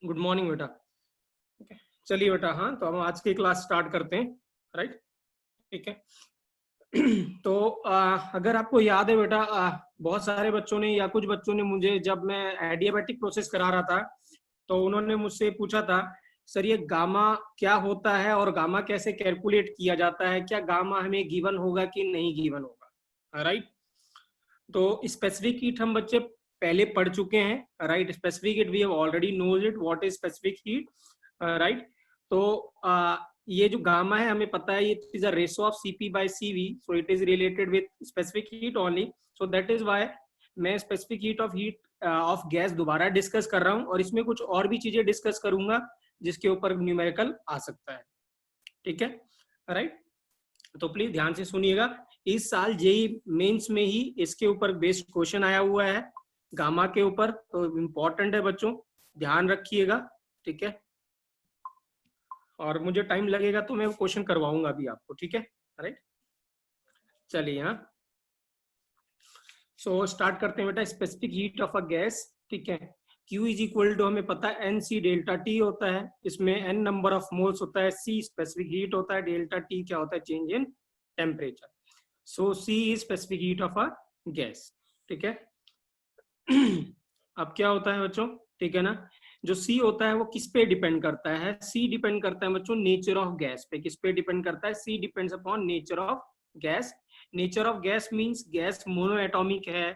Good morning बेटा। चलिए बेटा, हाँ तो हम आज की क्लास स्टार्ट करते हैं, राइट। ठीक है। तो अगर आपको याद है बेटा, बहुत सारे बच्चों ने या कुछ बच्चों ने मुझे, जब मैं एडियाबैटिक प्रोसेस करा रहा था, तो उन्होंने मुझसे पूछा था, सर ये गामा क्या होता है और गामा कैसे कैलकुलेट किया जाता है, क्या गामा हमें गिवन होगा कि नहीं गिवन होगा, राइट। तो स्पेसिफिक हीट हम बच्चे पहले पढ़ चुके हैं, right. Specific heat we have already knows it what is specific heat, right. तो ये जो गामा है हमें पता है, ये is a ratio of CP by CV, so it is related with specific heat only, so that is why मैं specific heat of gas दोबारा डिस्कस कर रहा हूँ, और इसमें कुछ और भी चीजें डिस्कस करूंगा जिसके ऊपर न्यूमेरिकल आ सकता है, ठीक है, राइट। तो प्लीज ध्यान से सुनिएगा, इस साल जेई मेंस में ही इसके ऊपर बेस्ड क्वेश्चन आया हुआ है, गामा के ऊपर, तो इम्पोर्टेंट है बच्चों, ध्यान रखिएगा, ठीक है। और मुझे टाइम लगेगा तो मैं क्वेश्चन करवाऊंगा अभी आपको, ठीक है, राइट। चलिए, हाँ सो स्टार्ट करते हैं बेटा। Specific heat of a gas, ठीक है, Q इज इक्वल टू, हमें पता है एन सी डेल्टा टी होता है, इसमें एन नंबर ऑफ मोल्स होता है, C स्पेसिफिक हीट होता है, डेल्टा टी क्या होता है, change in temperature, so C is specific heat of a gas, ठीक है। अब क्या होता है बच्चों, ठीक है ना, जो C होता है वो किस पे डिपेंड करता है, C डिपेंड करता है बच्चों नेचर ऑफ गैस पे, किस पे डिपेंड करता है, C depends upon nature of gas. Nature of gas means gas mono atomic है,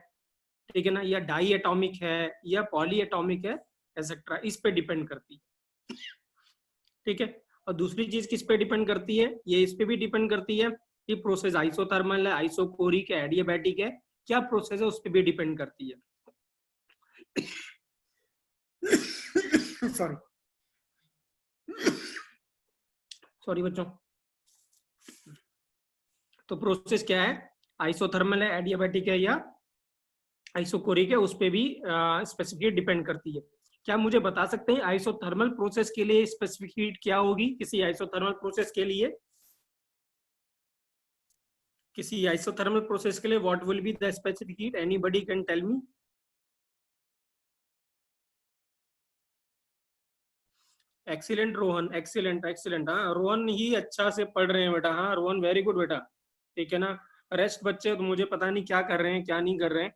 ठीक है ना, या डाई एटॉमिक है या पॉली एटॉमिक है, एक्सेट्रा, इस पे डिपेंड करती है, ठीक है। और दूसरी चीज किस पे डिपेंड करती है, ये इस पे भी डिपेंड करती है कि प्रोसेस आइसोथर्मल है, आइसोकोरिक है, एडियाबैटिक है, क्या प्रोसेस है, उस पर भी डिपेंड करती है। सॉरी सॉरी बच्चों। तो प्रोसेस क्या है, आइसोथर्मल है, एडियाबैटिक है या आइसोकोरिक है, उस पर भी स्पेसिफिक डिपेंड करती है। क्या मुझे बता सकते हैं आइसोथर्मल प्रोसेस के लिए स्पेसिफिक हीट क्या होगी, किसी आइसोथर्मल प्रोसेस के लिए, किसी आइसोथर्मल प्रोसेस के लिए what will be the specific heat, anybody can tell me. Excellent Rohan, excellent excellent, हाँ रोहन ही अच्छा से पढ़ रहे हैं बेटा, हाँ रोहन वेरी गुड बेटा, ठीक है ना। रेस्ट बच्चे तो मुझे पता नहीं क्या कर रहे हैं क्या नहीं कर रहे हैं,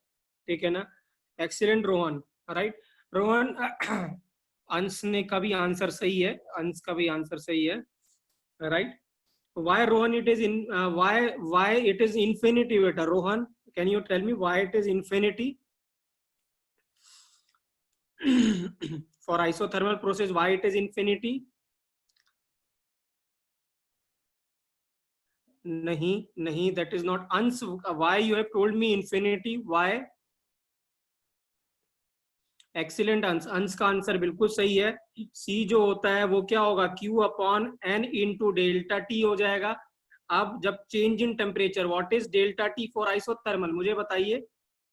ठीक है ना। Excellent Rohan, right. रोहन, अंश ने का भी आंसर सही है, अंश का भी आंसर सही है, right. why rohan it is in why it is infinity beta, rohan can you tell me why it is infinity? For isothermal process why it is infinity? नहीं नहीं, that is not ans, why you have told me infinity, why? Excellent, अंश का answer बिल्कुल सही है, सी जो होता है वो क्या होगा, Q upon n into delta T हो जाएगा। अब जब change in temperature, what is delta T for isothermal, मुझे बताइए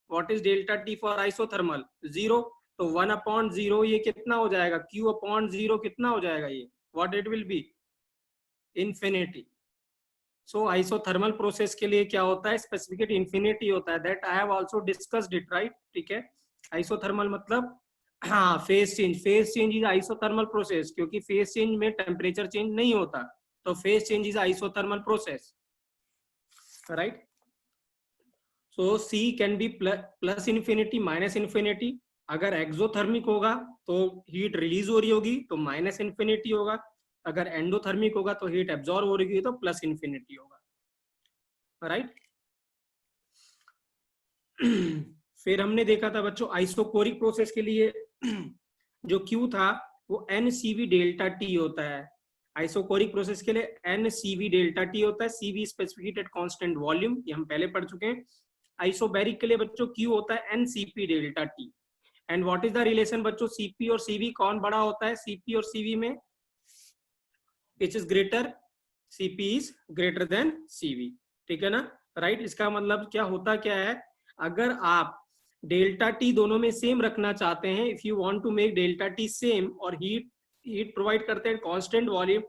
what is delta T for isothermal, 0, तो 1 अपॉन 0 ये कितना हो जाएगा, Q अपॉन 0 कितना हो जाएगा, ये what it will be, infinity. So isothermal process के लिए क्या होता है, स्पेसिफिक इन्फिनिटी होता है, that I have also discussed it, right, ठीक है। आइसोथर्मल मतलब, हाँ phase change, phase change is isothermal process, क्योंकि फेज चेंज में टेम्परेचर चेंज नहीं होता, तो phase change is isothermal process, right. So C can be plus infinity minus infinity, अगर एक्सोथर्मिक होगा तो हीट रिलीज हो रही होगी तो माइनस इन्फिनिटी होगा, अगर एंडोथर्मिक होगा तो हीट एब्जॉर्ब हो रही होगी तो प्लस इन्फिनिटी होगा, राइट। फिर हमने देखा था बच्चों आइसोकोरिक प्रोसेस के लिए जो Q था वो NCV डेल्टा T होता है, आइसोकोरिक प्रोसेस के लिए NCV डेल्टा T होता है, CV specific at constant volume, ये हम पहले पढ़ चुके हैं। आइसोबैरिक के लिए बच्चों Q होता है NCP delta T, and what is the relation बच्चों, CP और CV कौन बड़ा होता है, CP और CV में it is greater, CP is greater then CV, ठीक है ना, राइट। इसका मतलब क्या होता क्या है, अगर आप डेल्टा टी दोनों में सेम रखना चाहते हैं, if you want to make delta T same, और हीट प्रोवाइड करते हैं कांस्टेंट वॉल्यूम,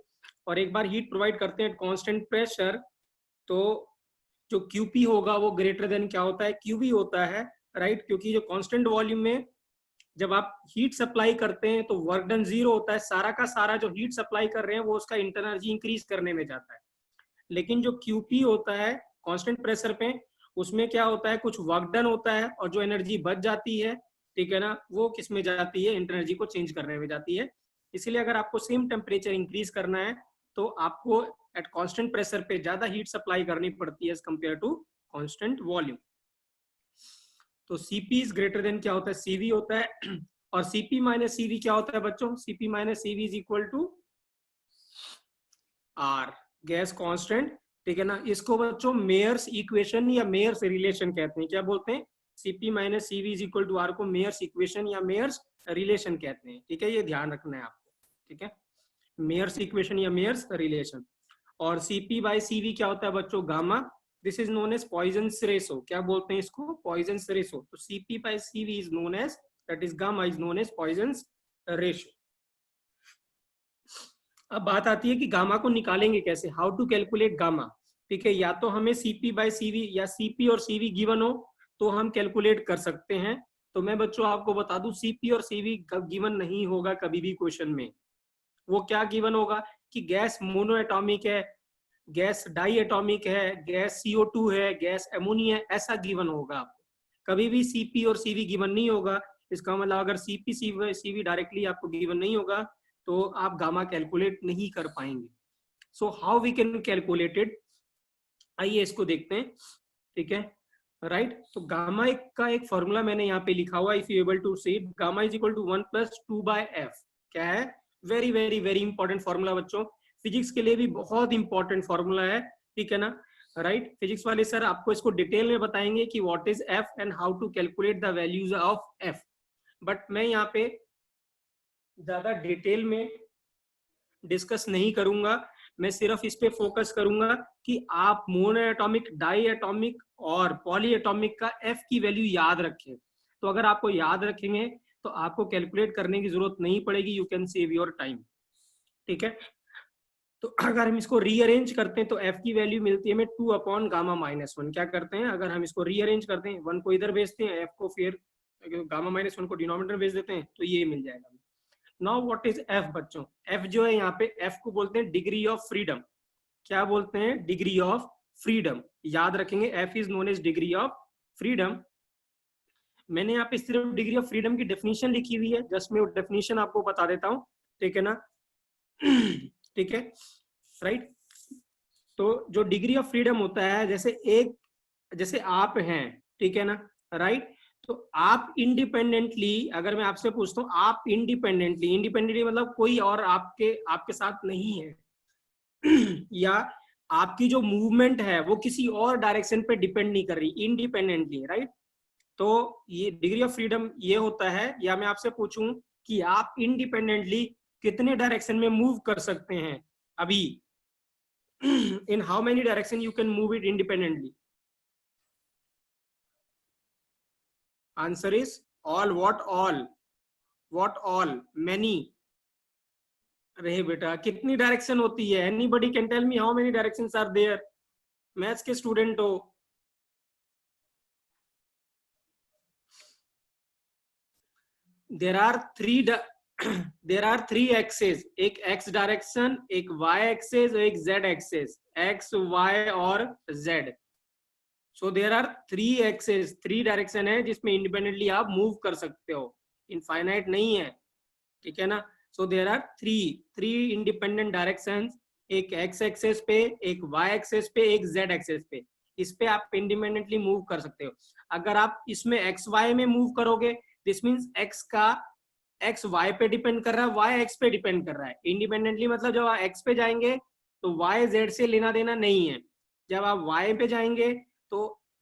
और एक बार हीट प्रोवाइड करते हैं कांस्टेंट प्रेशर, तो जो QP होगा वो ग्रेटर देन क्या होता है, QV होता है, राइट, क्योंकि जो कांस्टेंट वॉल्यूम में जब आप हीट सप्लाई करते हैं तो वर्क डन 0 होता है, सारा का सारा जो हीट सप्लाई कर रहे हैं वो उसका इंटरनल इंक्रीज करने में जाता है। लेकिन जो क्यूपी होता है कांस्टेंट प्रेशर पे, उसमें क्या होता है, कुछ वर्क डन होता है और जो एनर्जी बच जाती है, ठीक है ना, वो किस में जाती है, एनर्जी को चेंज करने में जाती है। इसलिए अगर आपको सेम टेम्परेचर इंक्रीज करना है तो आपको एट कांस्टेंट प्रेशर पे ज्यादा हीट सप्लाई करनी पड़ती है as compare to constant volume. तो Cp इज ग्रेटर देन क्या होता है, Cv होता है। और Cp माइनस Cv क्या होता है बच्चों, Cp माइनस Cv is equal to R, gas constant, ठीक है ना। इसको बच्चों मेयर्स इक्वेशन या मेयर्स रिलेशन कहते हैं। क्या बोलते हैं, Cp माइनस Cv is equal to R को मेयर्स इक्वेशन या मेयर्स रिलेशन कहते हैं, ठीक है, ये ध्यान रखना है आपको, ठीक है, मेयर्स इक्वेशन या मेयर्स रिलेशन। और Cp बाय Cv क्या होता है बच्चों, gamma, this is known as Poisson's ratio. क्या बोलते हैं इसको, पॉइजन्स रेशो। तो Cp by Cv is known as, that is gamma is known as Poisson's ratio. अब बात आती है कि गामा को निकालेंगे कैसे, हाउ टू कैलकुलेट गामा, ठीक है। या तो हमें Cp बाय Cv या Cp और Cv गिवन हो तो हम कैलकुलेट कर सकते हैं। तो मैं बच्चों आपको बता दूं, Cp और Cv गिवन नहीं होगा कभी भी क्वेश्चन में। वो क्या गिवन होगा कि गैस मोनो एटॉमिक है, गैस डाई एटॉमिक है, गैस CO2 है, गैस एमोनिया, ऐसा गिवन होगा आपको। कभी भी Cp और Cv गिवन नहीं होगा। इसका मतलब अगर Cp Cv डायरेक्टली आपको गिवन नहीं होगा तो आप गामा कैलकुलेट नहीं कर पाएंगे। So how we can calculate it, आइए इसको देखते हैं, ठीक है, राइट। तो गामा का एक फॉर्मूला मैंने यहाँ पे लिखा हुआ, if you able to see, gamma is equal to 1 + 2/f। क्या है, very very very important formula बच्चों, फिजिक्स के लिए भी बहुत इंपॉर्टेंट फॉर्मूला है, ठीक है ना, राइट। फिजिक्स वाले सर आपको इसको डिटेल में बताएंगे कि what is f and how to calculate the values of f. But मैं यहाँ पे ज्यादा डिटेल में डिस्कस नहीं करूंगा, मैं सिर्फ इस पे फोकस करूंगा कि आप मोनो एटॉमिक, डाई एटॉमिक और पॉली एटॉमिक का एफ की वैल्यू याद रखें। तो अगर आपको याद रखेंगे तो आपको कैलकुलेट करने की जरूरत नहीं पड़ेगी, you can save your time, ठीक है। तो अगर हम इसको रीअरेंज करते हैं तो एफ की वैल्यू मिलती है हमें 2/गामा-1। क्या करते हैं, अगर हम इसको रीअरेंज करते हैं, 1 को इधर भेजते हैं, एफ को फिर गामा-1 को डिनोमिनेटर भेज देते हैं, तो ये मिल जाएगा। नाउ व्हाट इज एफ बच्चों, एफ जो है यहाँ पे, एफ को बोलते हैं डिग्री ऑफ फ्रीडम। क्या बोलते हैं, डिग्री ऑफ फ्रीडम, याद रखेंगे, f is known as degree of freedom. मैंने यहाँ पे सिर्फ डिग्री ऑफ फ्रीडम की डेफिनेशन लिखी हुई है, जस्ट मैं वो डेफिनेशन आपको बता देता हूँ, ठीक है ना, ठीक है, राइट। तो जो डिग्री ऑफ फ्रीडम होता है, जैसे आप हैं, ठीक है ना, राइट। तो आप इंडिपेंडेंटली, अगर मैं आपसे पूछता हूँ, आप इंडिपेंडेंटली मतलब कोई और आपके साथ नहीं है या आपकी जो मूवमेंट है वो किसी और डायरेक्शन पे डिपेंड नहीं कर रही, इंडिपेंडेंटली, राइट। तो ये डिग्री ऑफ फ्रीडम ये होता है, या मैं आपसे पूछूं कि आप इंडिपेंडेंटली कितने डायरेक्शन में मूव कर सकते हैं अभी, in how many direction you can move it independently? Answer is all. What all? Many. रहे बेटा, कितनी डायरेक्शन होती है, anybody can tell me how many directions are there? Maths के स्टूडेंट हो, there are three axes, एक x direction, एक y axes और एक z एक्सेस, x y और z। So there are 3 axes, 3 direction है जिसमें इंडिपेंडेंटली आप मूव कर सकते हो, इनफाइनाइट नहीं है, ठीक है ना। So there are 3 independent directions, एक x एक्सेस पे, एक y एक्सेस पे, एक z एक्सेस पे, इस पे आप इंडिपेंडेंटली मूव कर सकते हो। अगर आप इसमें x y में मूव करोगे, दिस मींस x y पे डिपेंड कर रहा है, y x पे डिपेंड कर रहा है। इंडिपेंडेंटली मतलब जब आप x पे जाएंगे तो y z से लेना देना नहीं है, जब आप y पे जाएंगे तो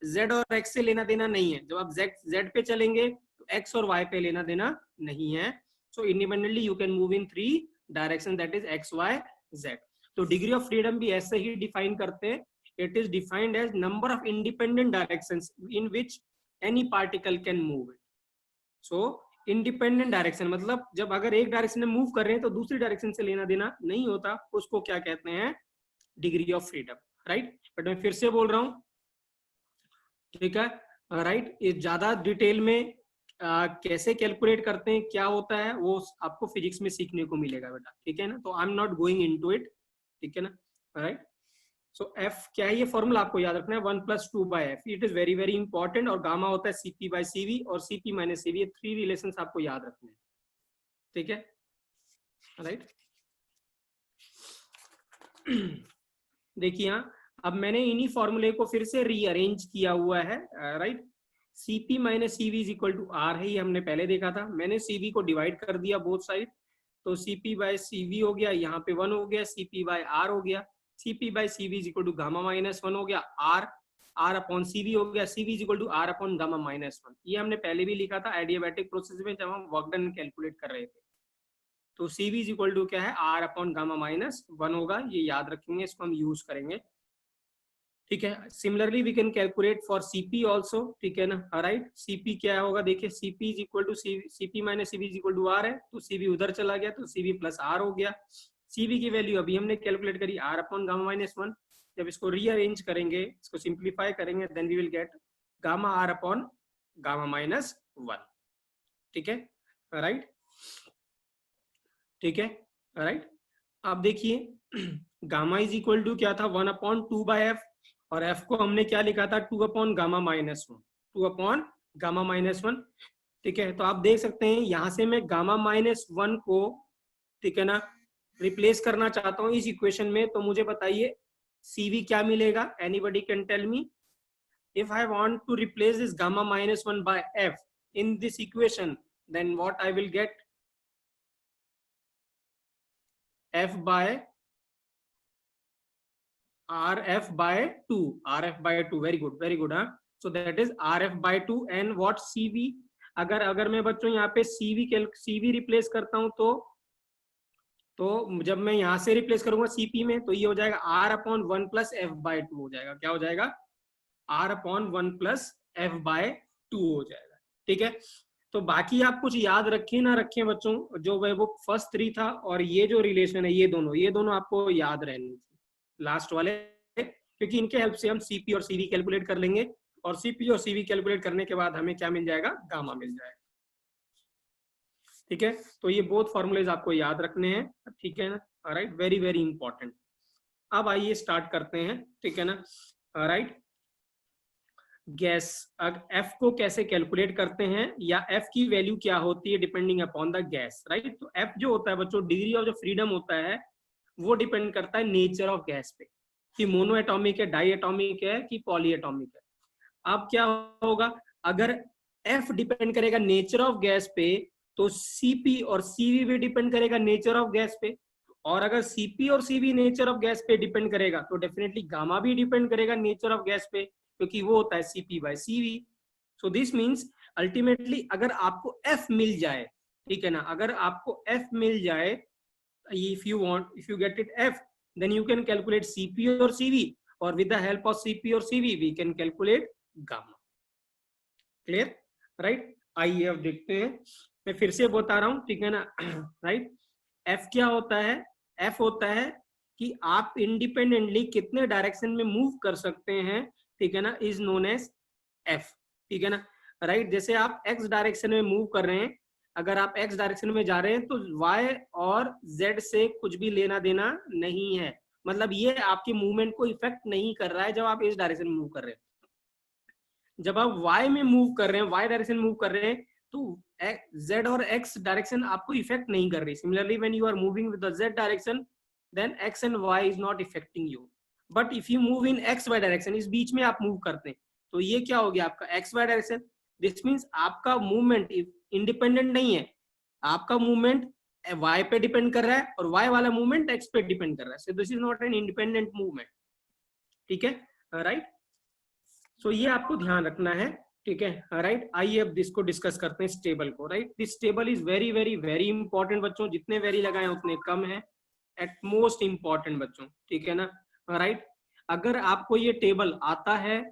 z और x से लेना देना नहीं है, जब आप z पे चलेंगे तो x और y पे लेना देना नहीं है। So independently you can move in 3 direction, that is x y z। तो डिग्री ऑफ फ्रीडम भी ऐसे ही डिफाइन करते हैं, it is defined as number of independent directions in which any particle can move it. So independent direction मतलब जब अगर एक डायरेक्शन में मूव कर रहे हैं तो दूसरी डायरेक्शन से लेना देना नहीं होता, उसको क्या कहते हैं, degree of freedom, right. But मैं फिर से बोल रहा हूं, ठीक है, राइट, ये ज्यादा डिटेल में कैसे कैलकुलेट करते हैं, क्या होता है, वो आपको फिजिक्स में सीखने को मिलेगा बेटा, ठीक है ना। तो I am not going into it, ठीक है ना, राइट। सो एफ क्या है, ये फॉर्मूला आपको याद रखना है, 1+2/f, it is very very important. और गामा होता है CP/CV और CP-CV, ये 3 रिलेशन आपको याद रखने हैं, ठीक है, राइट। देखिए यहाँ अब मैंने इन्हीं फॉर्मूले को फिर से रीअरेंज किया हुआ है, right. CP-CV is equal to R है, ये हमने पहले देखा था। मैंने CV को डिवाइड कर दिया बोथ साइड, तो CP/CV हो गया, यहाँ पे 1 हो गया, CP/R हो गया, CP/CV इज इक्वल टू गामा-1 हो गया, R अपॉन CV हो गया, CV is equal to R upon gamma. ये हमने पहले भी लिखा था एडियाबैटिक प्रोसेस में जब हम वर्क डन कैलकुलेट कर रहे थे। तो CV इज इक्वल टू क्या है, R अपॉन गामा-1 होगा, ये याद रखेंगे, इसको हम यूज करेंगे, ठीक है। Similarly we can calculate for CP also, ठीक है ना, राइट। CP क्या होगा, देखिए CP is equal to CP-CV is equal to R है, तो CV उधर चला गया, तो CV प्लस R हो गया। CV की वैल्यू अभी हमने कैलकुलेट करी, R अपॉन गामा-1। जब इसको रीअरेंज करेंगे, इसको सिंप्लीफाई करेंगे, then we will get gamma R upon gamma, ठीक है, राइट, ठीक है, राइट। अब देखिए गामा इज इक्वल टू क्या था, 1/2/f, और f को हमने क्या लिखा था, 2/गामा-1, 2/गामा-1, ठीक है। तो आप देख सकते हैं यहां से मैं गामा-1 को, ठीक है ना, रिप्लेस करना चाहता हूं इस इक्वेशन में, तो मुझे बताइए CV क्या मिलेगा, anybody can tell me. If I want to replace this gamma by f in this equation, then what I will get, f by RF by 2, very good, हाँ। So that is RF by 2 and what CV, अगर मैं बच्चों यहाँ पे CV replace करता हूँ, तो जब मैं यहाँ से रिप्लेस करूंगा CP में, तो ये हो जाएगा R/1 प्लस F/2 हो जाएगा, क्या हो जाएगा, R/1 प्लस F/2 हो जाएगा, ठीक है। तो बाकी आप कुछ याद रखें ना रखें बच्चों, जो वो फर्स्ट 3 था और ये जो रिलेशन है, ये दोनों आपको याद रहने लास्ट वाले, क्योंकि इनके हेल्प से हम CP और CV कैलकुलेट कर लेंगे, और CP और CV कैलकुलेट करने के बाद हमें क्या मिल जाएगा, गामा मिल जाएगा, ठीक है। तो ये बोथ फॉर्मूलेज आपको याद रखने हैं, ठीक है ना, राइट, वेरी वेरी इंपॉर्टेंट। अब आइए स्टार्ट करते हैं, ठीक है ना, राइट। गैस F को कैसे कैलकुलेट करते हैं, या F की वैल्यू क्या होती है depending upon the gas, right. तो F जो होता है बच्चों, डिग्री ऑफ जो फ्रीडम होता है, वो डिपेंड करता है नेचर ऑफ गैस पे, कि मोनो एटॉमिक है, डाई एटॉमिक है, कि पॉली एटॉमिक है। अब क्या होगा, अगर F डिपेंड करेगा नेचर ऑफ गैस पे, तो CP और CV भी डिपेंड करेगा नेचर ऑफ गैस पे, और अगर CP और CV नेचर ऑफ गैस पे डिपेंड करेगा, तो डेफिनेटली गामा भी डिपेंड करेगा नेचर ऑफ गैस पे, क्योंकि वो होता है CP/CV। So this means ultimately अगर आपको F मिल जाए, ठीक है ना, अगर आपको F मिल जाए, if you get it F, then you can calculate CP or CV, or with the help of CP or CV we can calculate gamma, clear, right। आइए अब देखते हैं, मैं फिर से बता रहा हूं, ठीक है ना, राइट। F क्या होता है, F होता है कि आप इंडिपेंडेंटली कितने डायरेक्शन में मूव कर सकते हैं, ठीक है ना, इज नोन एज F, ठीक है ना, राइट। जैसे आप X डायरेक्शन में मूव कर रहे हैं, अगर आप X डायरेक्शन में जा रहे हैं, तो Y और Z से कुछ भी लेना देना नहीं है, मतलब ये आपकी मूवमेंट को इफेक्ट नहीं कर रहा है जब आप इस डायरेक्शन में मूव कर रहे हैं। जब आप Y में मूव कर रहे हैं, Y डायरेक्शन मूव कर रहे हैं, तो Z और X डायरेक्शन आपको इफेक्ट नहीं कर रही। Similarly when you are moving with the Z direction, then X and Y is not effecting you, but if you move in XY direction, इस बीच में आप मूव करते हैं, तो ये क्या हो गया आपका XY डायरेक्शन। दिस मीन्स आपका मूवमेंट इंडिपेंडेंट नहीं है, आपका मूवमेंट Y पे डिपेंड कर रहा है, और Y वाला मूवमेंट X पे डिपेंड कर रहा है। So this is not an independent movement, ठीक है, राइट। सो ये आपको ध्यान रखना है, ठीक है, राइट। आइए अब इसको डिस्कस करते हैं स्टेबल को, right. This table is very very very important बच्चों, जितने वेरी लगाए उतने कम है, एट मोस्ट इंपॉर्टेंट बच्चों, ठीक है ना, राइट। अगर आपको ये टेबल आता है,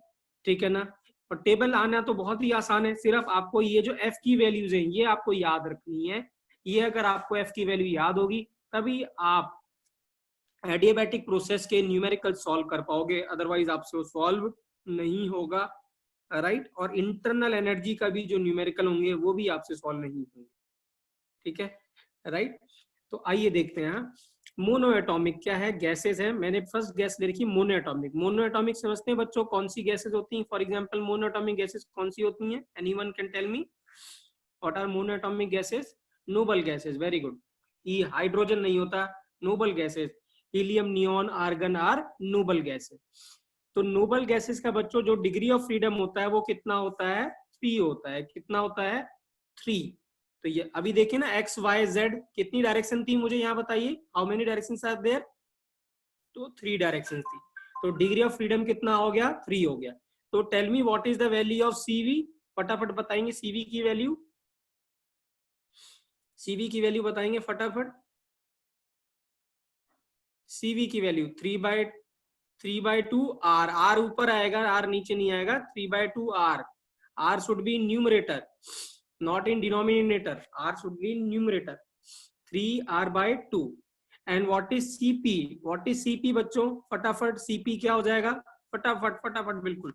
ठीक है ना, और टेबल आना तो बहुत ही आसान है, सिर्फ आपको ये जो F की वैल्यूज है ये आपको याद रखनी है। ये अगर आपको F की वैल्यू याद होगी, तभी आप एडियाबैटिक प्रोसेस के न्यूमेरिकल सॉल्व कर पाओगे, अदरवाइज आपसे वो सॉल्व नहीं होगा, राइट, और इंटरनल एनर्जी का भी जो न्यूमेरिकल होंगे वो भी आपसे सॉल्व नहीं होंगे, ठीक है, राइट। तो आइए देखते हैं, मोनो एटॉमिक क्या है, गैसेस है। मैंने फर्स्ट गैस ले रखी मोनो एटॉमिक। मोनो एटॉमिक समझते हैं बच्चों, कौन सी गैसेस होती हैं? For example mono atomic gases कौन सी होती हैं? Anyone can tell me what are mono atomic gases? Noble gases, very good. ये हाइड्रोजन नहीं होता, noble gases, helium, neon, argon are noble gases. तो नोबल गैसेस का बच्चों जो डिग्री ऑफ फ्रीडम होता है वो कितना होता है? 3 होता है। कितना होता है? 3। तो ये अभी देखिए ना, एक्स वाई जेड कितनी डायरेक्शन थी मुझे यहाँ बताइए, how many directions are there? तो 3 डायरेक्शन थी। तो डिग्री ऑफ फ्रीडम कितना हो गया? 3 हो गया। तो tell me what is the value of CV, फटाफट बताएंगे सीवी की वैल्यू, सीवी की वैल्यू बताएंगे फटाफट। सीवी की वैल्यू 3/2 आर, आर ऊपर आएगा, आर नीचे नहीं आएगा, 3/2 R. R should be in numerator not in denominator, R should be in numerator, 3r/2। And what is CP? What is CP बच्चों? फटाफट सीपी क्या हो जाएगा? फटाफट फटाफट बिल्कुल,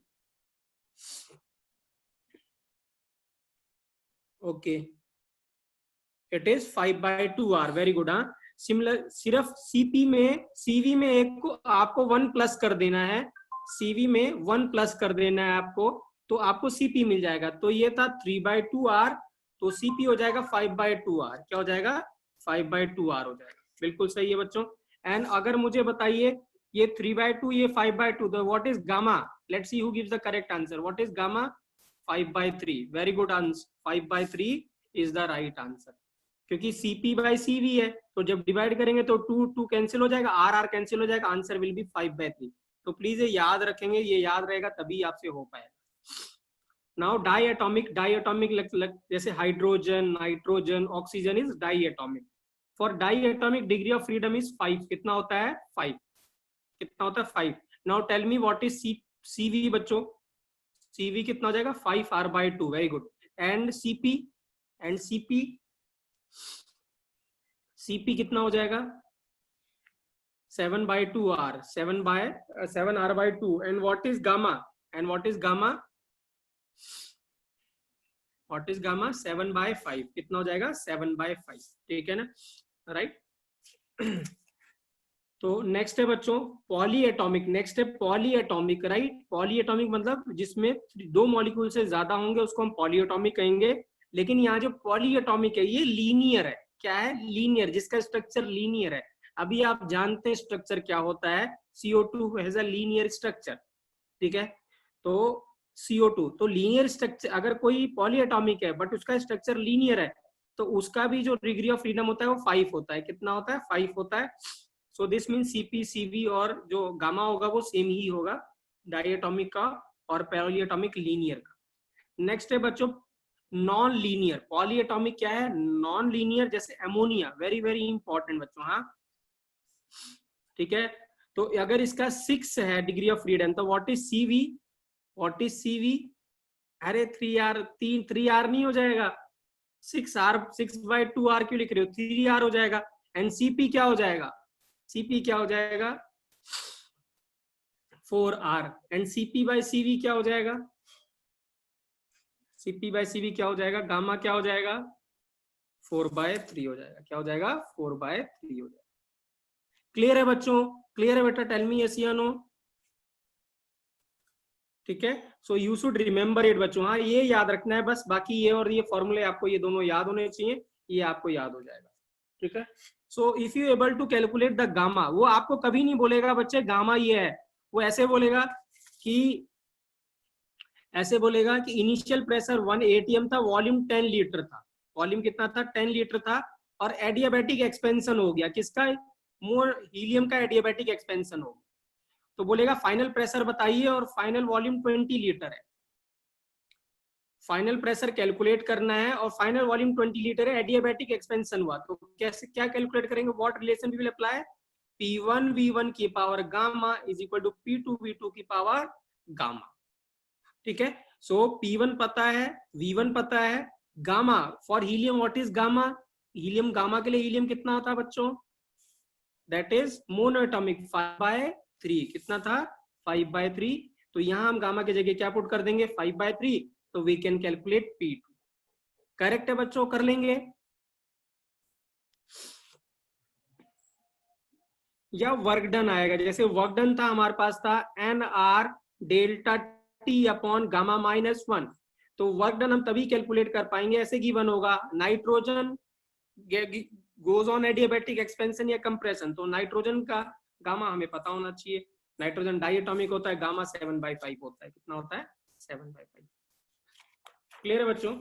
okay, it is 5/2r, very good. हाँ, सिमिलर, सिर्फ सीपी में, सीवी में एक को आपको 1 प्लस कर देना है, सीवी में 1 प्लस कर देना है आपको, तो आपको सीपी मिल जाएगा। तो ये था 3/2r, तो सीपी हो जाएगा 5/2r। क्या हो जाएगा? 5/2r हो जाएगा, बिल्कुल सही है बच्चों। एंड अगर मुझे बताइए ये 3/2, ये 5/2, तो what is gamma? Let's see who gives the correct answer. What is gamma? 5/3, very good answer, 5/3 is the right answer. क्योंकि CP/CV है, तो जब डिवाइड करेंगे तो 2 कैंसिल हो जाएगा, R कैंसिल हो जाएगा, आंसर विल बी 5/3। तो प्लीज ये याद रखेंगे, ये याद रहेगा तभी आपसे हो पाएगा। Now diatomic, diatomic जैसे hydrogen, nitrogen, oxygen is diatomic. For diatomic degree of freedom is 5। कितना होता है? 5। कितना होता है? 5। Now tell me what is CV बच्चों? CV कितना हो जाएगा? 5r/2, very good. And CP, and CP कितना हो जाएगा? 7/2r, 7r/2। And what is gamma? And what is gamma? What is gamma? 7/5। कितना हो जाएगा? 7/5, ठीक है ना, राइट। तो नेक्स्ट है बच्चों पॉली एटॉमिक। नेक्स्ट है poly atomic, right. Poly atomic मतलब जिसमें 2 मॉलिक्यूल से ज्यादा होंगे उसको हम पॉली एटॉमिक कहेंगे। लेकिन यहाँ जो पॉली एटॉमिक है ये लीनियर है। क्या है? लीनियर, जिसका स्ट्रक्चर लीनियर है। अभी आप जानते हैं स्ट्रक्चर क्या होता है, CO2 has a linear structure, ठीक है। तो CO2 तो लीनियर स्ट्रक्चर, अगर कोई पॉली एटॉमिक है बट उसका स्ट्रक्चर लीनियर है तो उसका भी जो डिग्री ऑफ फ्रीडम होता है वो 5 होता है। कितना होता है? 5 होता है। So this mean CP, CV और जो गामा होगा वो सेम ही होगा, डाई एटॉमिक का और पॉली एटॉमिक लीनियर का। नेक्स्ट है बच्चों नॉन लीनियर। पॉली एटॉमिक क्या है? नॉन लीनियर, जैसे अमोनिया, वेरी वेरी इंपॉर्टेंट बच्चों, हाँ, ठीक है। तो अगर इसका 6 है डिग्री ऑफ फ्रीडम तो what is CV? What is CV? अरे 3r, 3r नहीं हो जाएगा, 6r, 6/2r क्यों लिख रहे हो? 3r हो जाएगा। एंड CP क्या हो जाएगा? CP क्या हो जाएगा? 4r। एंड CP/CV क्या हो जाएगा? CP/CV क्या हो जाएगा? गामा क्या हो जाएगा? 4/3 हो जाएगा। क्या हो जाएगा? 4/3 हो जाएगा। क्लियर है बच्चों? क्लियर है बेटा? टेल मी यस या नो, ठीक है। So you should remember it बच्चों, हाँ, ये याद रखना है बस। बाकी ये और ये फॉर्मूले आपको ये दोनों याद होने चाहिए, ये आपको याद हो जाएगा, ठीक है। So if you able to calculate the gamma, वो आपको कभी नहीं बोलेगा बच्चे गामा ये है, वो ऐसे बोलेगा कि इनिशियल प्रेशर 1 atm था, वॉल्यूम 10 लीटर था। वॉल्यूम कितना था? 10 लीटर था। और एडियाबैटिक एक्सपेंशन हो गया, किसका? मोर हीलियम का एडियाबैटिक एक्सपेंशन हो गया। तो बोलेगा फाइनल प्रेशर बताइए और फाइनल वॉल्यूम 20 लीटर है। फाइनल प्रेशर कैलकुलेट करना है और फाइनल वॉल्यूम 20 लीटर है, एडियाबैटिक एक्सपेंशन हुआ। तो कैसे, क्या कैलकुलेट करेंगे? What relation we will apply? P1V1 की power gamma is equal to P2V2 की पावर गामा, ठीक है। सो P1 पता है, V1 पता है, gamma for helium, what is gamma? Helium, gamma के लिए हीलियम कितना होता है बच्चों? That is mono atomic 5/3। कितना था? 5/3। तो यहाँ हम गामा की जगह क्या पुट कर देंगे 5/3, तो we can calculate P2। Correct है बच्चों, कर लेंगे। या वर्क डन आएगा, जैसे वर्क डन था हमारे पास था NR delta T upon gamma -1, तो वर्क डन हम तभी कैलकुलेट कर पाएंगे, ऐसे गिवन होगा nitrogen goes on adiabatic expansion या कंप्रेशन, तो नाइट्रोजन का गामा हमें पता होना चाहिए, नाइट्रोजन डाइएटॉमिक होता है, गामा 7/5 होता है, कितना होता है 7/5। क्लियर है बच्चों?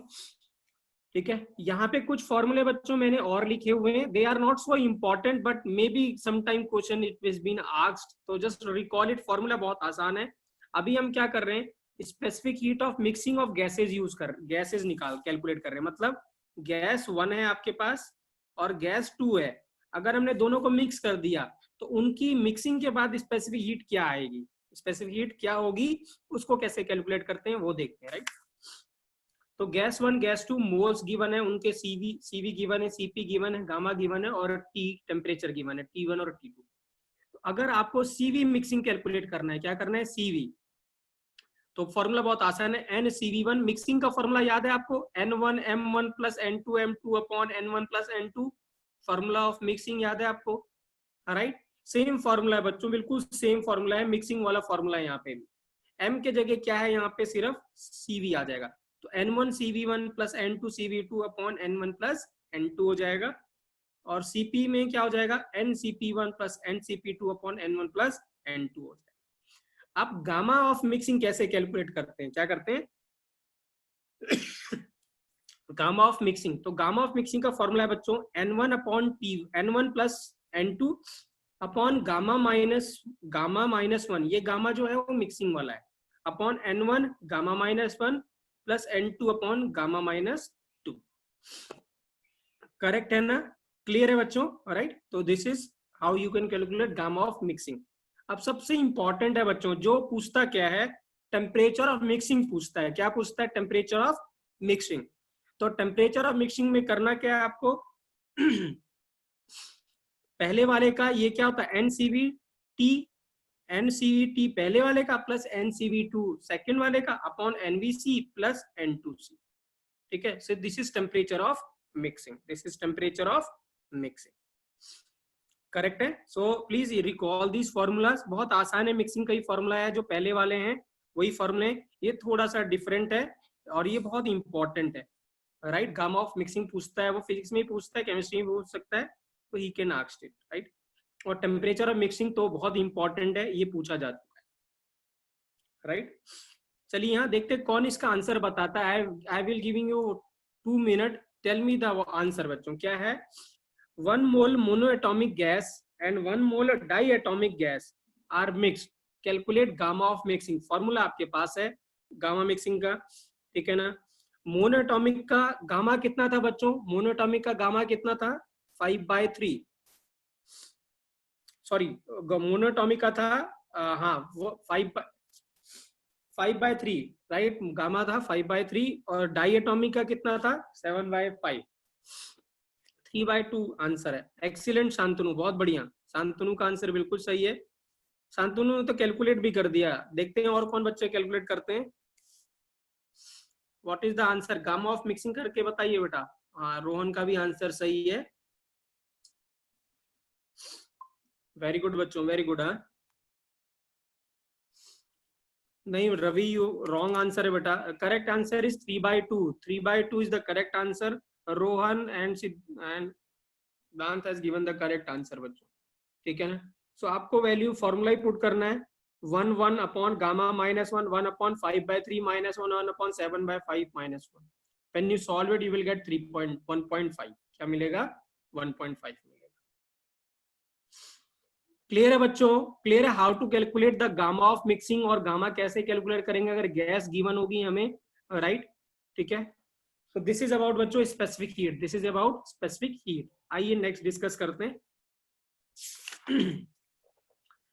ठीक है, यहाँ पे कुछ फॉर्मूले बच्चों मैंने और लिखे हुए हैं, they are not so important but may be sometime question it is been asked, तो जस्ट रिकॉल इट। फॉर्मूला बहुत आसान है। अभी हम क्या कर रहे हैं, specific heat of mixing of gases use कर, गैसेज निकाल कैलकुलेट कर रहे हैं, मतलब गैस 1 है आपके पास और गैस 2 है, अगर हमने दोनों को मिक्स कर दिया तो उनकी मिक्सिंग के बाद स्पेसिफिक हीट क्या आएगी, स्पेसिफिक हीट क्या होगी, उसको कैसे कैलकुलेट करते हैं वो देखते हैं, राइट। तो गैस 1 गैस 2 मोल्स गिवन है, उनके सीवी गिवन है, सीपी गिवन है, गामा गिवन है और टी टेम्परेचर गिवन है, T1 और T2। तो अगर आपको सीवी मिक्सिंग कैलकुलेट करना है, क्या करना है सीवी, तो फॉर्मूला बहुत आसान है, NCV1 मिक्सिंग का फॉर्मूला याद है आपको, N1 M1 plus N2 M2 upon N1 plus N2, formula of mixing याद है आपको, राइट। सेम फॉर्मूला है बच्चों, बिल्कुल सेम फॉर्मूला है, मिक्सिंग वाला फॉर्मूला है यहाँ पे भी। M के जगह क्या है यहाँ पे, सिर्फ CV आ जाएगा, तो N1 CV1 plus N2 CV2 upon N1 plus N2 हो जाएगा, और CP में क्या हो जाएगा NCP1 plus NCP2 upon N1 plus N2 हो जाएगा। आप गामा ऑफ मिक्सिंग कैसे कैलकुलेट करते हैं, क्या करते हैं गामा ऑफ मिक्सिंग, तो गामा ऑफ मिक्सिंग का फॉर्मूला है बच्चों N1 upon T, N1 plus N2 upon gamma minus 1, ये गामा जो है वो मिक्सिंग वाला है, upon N1 gamma -1 plus N2 upon gamma -2। Correct है ना, क्लियर है बच्चों, राइट। तो this is how you can calculate gamma of mixing. अब सबसे इंपॉर्टेंट है बच्चों, जो पूछता क्या है, टेम्परेचर ऑफ मिक्सिंग पूछता है, क्या पूछता है, टेम्परेचर ऑफ मिक्सिंग। तो टेम्परेचर ऑफ मिक्सिंग में करना क्या है आपको पहले वाले का ये क्या होता है NCVT पहले वाले का प्लस NCV2 सेकेंड वाले का अपॉन NVC प्लस N2C, ठीक है। So this is temperature of mixing, this is temperature of mixing, correct है। So please recall this formulas, बहुत आसान है, मिक्सिंग का ही फॉर्मूला है, जो पहले वाले हैं वही फॉर्मूले, ये थोड़ा सा डिफरेंट है और ये बहुत इंपॉर्टेंट है, राइट। गामा ऑफ मिक्सिंग पूछता है, वो फिजिक्स में ही पूछता है, केमिस्ट्री में पूछ सकता है, तो he can ask it, right. और टेम्परेचर ऑफ मिक्सिंग तो बहुत इंपॉर्टेंट है, ये पूछा जा चुका है, राइट। चलिए यहाँ देखते कौन इसका आंसर बताता है। I will giving you 2 minute, tell me the answer बच्चों, क्या है। 1 mole monoatomic gas and 1 mole diatomic gas are mixed, calculate gamma of mixing. Formula आपके पास है गामा मिक्सिंग का, ठीक है ना। मोनोएटॉमिक का गामा कितना था बच्चों, मोनोएटॉमिक का गामा कितना था 5/3, सॉरी मोनोएटॉमिक का था हाँ वो 5/3, राइट, गामा था 5/3, और डाइएटॉमिक का कितना था 7/5, 3/2 आंसर है। एक्सीलेंट शांतनु, बहुत बढ़िया, शांतनु का आंसर बिल्कुल सही है। शांतनु तो कैलकुलेट भी कर दिया, देखते हैं और कौन बच्चे कैलकुलेट करते हैं। What is the answer, gamma of mixing करके बताइए बेटा। हाँ रोहन का भी आंसर सही है, वेरी गुड बच्चों, वेरी गुड। हाँ नहीं रवि, यू रॉन्ग आंसर है बेटा, correct answer is 3/2, 3/2 is the correct answer. Rohan and Siddhant has given the correct answer बच्चों, ठीक है ना। सो आपको वैल्यू फॉर्मूला ही पुट करना है, 1 upon gamma -1, 1 upon 5/3 -1, 1 upon 7/5 -1। When you solve it you will get 1.5, क्या मिलेगा 1.5 मिलेगा। क्लियर है बच्चों, क्लियर है how to calculate the gamma of mixing, और गामा कैसे कैलकुलेट करेंगे अगर गैस गिवन होगी हमें, राइट, ठीक है। तो दिस इज अबाउट बच्चों specific heat, this is about specific heat. आइए नेक्स्ट डिस्कस करते हैं।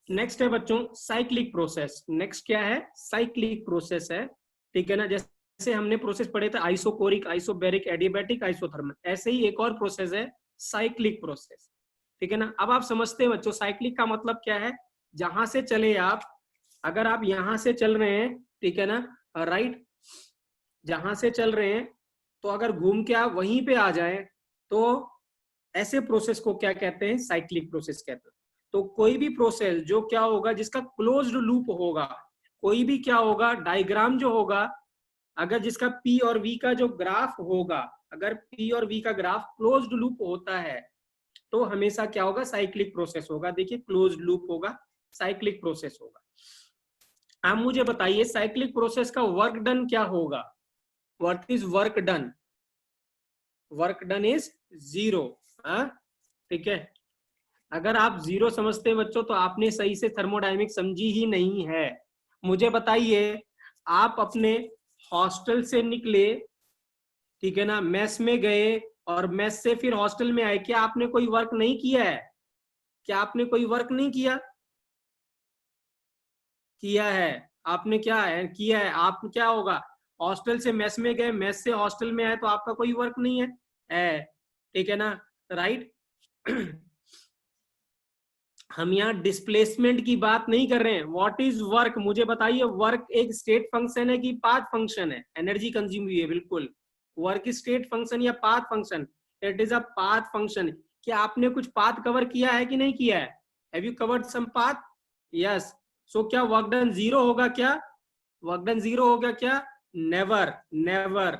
नेक्स्ट है बच्चों साइक्लिक प्रोसेस। नेक्स्ट क्या है, साइक्लिक प्रोसेस है, ठीक है ना। जैसे हमने प्रोसेस पढ़े थे आइसोकोरिक, आइसोबैरिक, एडियाबैटिक, आइसोथर्मल, ऐसे ही एक और प्रोसेस है साइक्लिक प्रोसेस, ठीक है ना। अब आप समझते हैं बच्चों साइक्लिक का मतलब क्या है, जहां से चले आप अगर आप यहां से चल रहे हैं, ठीक है ना, राइट, जहां से चल रहे हैं, तो अगर घूम के आप वहीं पे आ जाएं, तो ऐसे प्रोसेस को क्या कहते हैं, साइक्लिक प्रोसेस कहते हैं। तो कोई भी प्रोसेस जो क्या होगा, जिसका क्लोज्ड लूप होगा, कोई भी क्या होगा, डायग्राम जो होगा, अगर जिसका पी और वी का जो ग्राफ होगा, अगर पी और वी का ग्राफ क्लोज्ड लूप होता है, तो हमेशा क्या होगा, साइक्लिक प्रोसेस होगा। देखिए, क्लोज्ड लूप होगा, साइक्लिक प्रोसेस होगा। आप मुझे बताइए, साइक्लिक प्रोसेस का वर्क डन क्या होगा? What is work done? Work done is 0। ठीक है, अगर आप 0 समझते हैं बच्चों, तो आपने सही से थर्मोडायनेमिक्स समझी ही नहीं है। मुझे बताइए, आप अपने हॉस्टल से निकले, ठीक है ना, मेस में गए, और मेस से फिर हॉस्टल में आए, क्या आपने कोई वर्क नहीं किया है? क्या आपने कोई वर्क नहीं किया? किया है। आपने क्या है किया है? आप क्या होगा, हॉस्टल से मेस में गए, मेस से हॉस्टल में आए, तो आपका कोई वर्क नहीं है, ठीक है ना, राइट। हम यहाँ डिस्प्लेसमेंट की बात नहीं कर रहे हैं। व्हाट इज वर्क, मुझे बताइए। वर्क एक स्टेट फंक्शन है कि पाथ फंक्शन है? एनर्जी कंज्यूम हुई है, बिल्कुल। वर्क स्टेट फंक्शन या path function? It is a path function. क्या आपने कुछ पाथ कवर किया है कि नहीं किया है? Have you covered some path? Yes. So क्या वर्क डन 0 होगा? क्या वर्क डन 0 होगा? क्या? Never, never.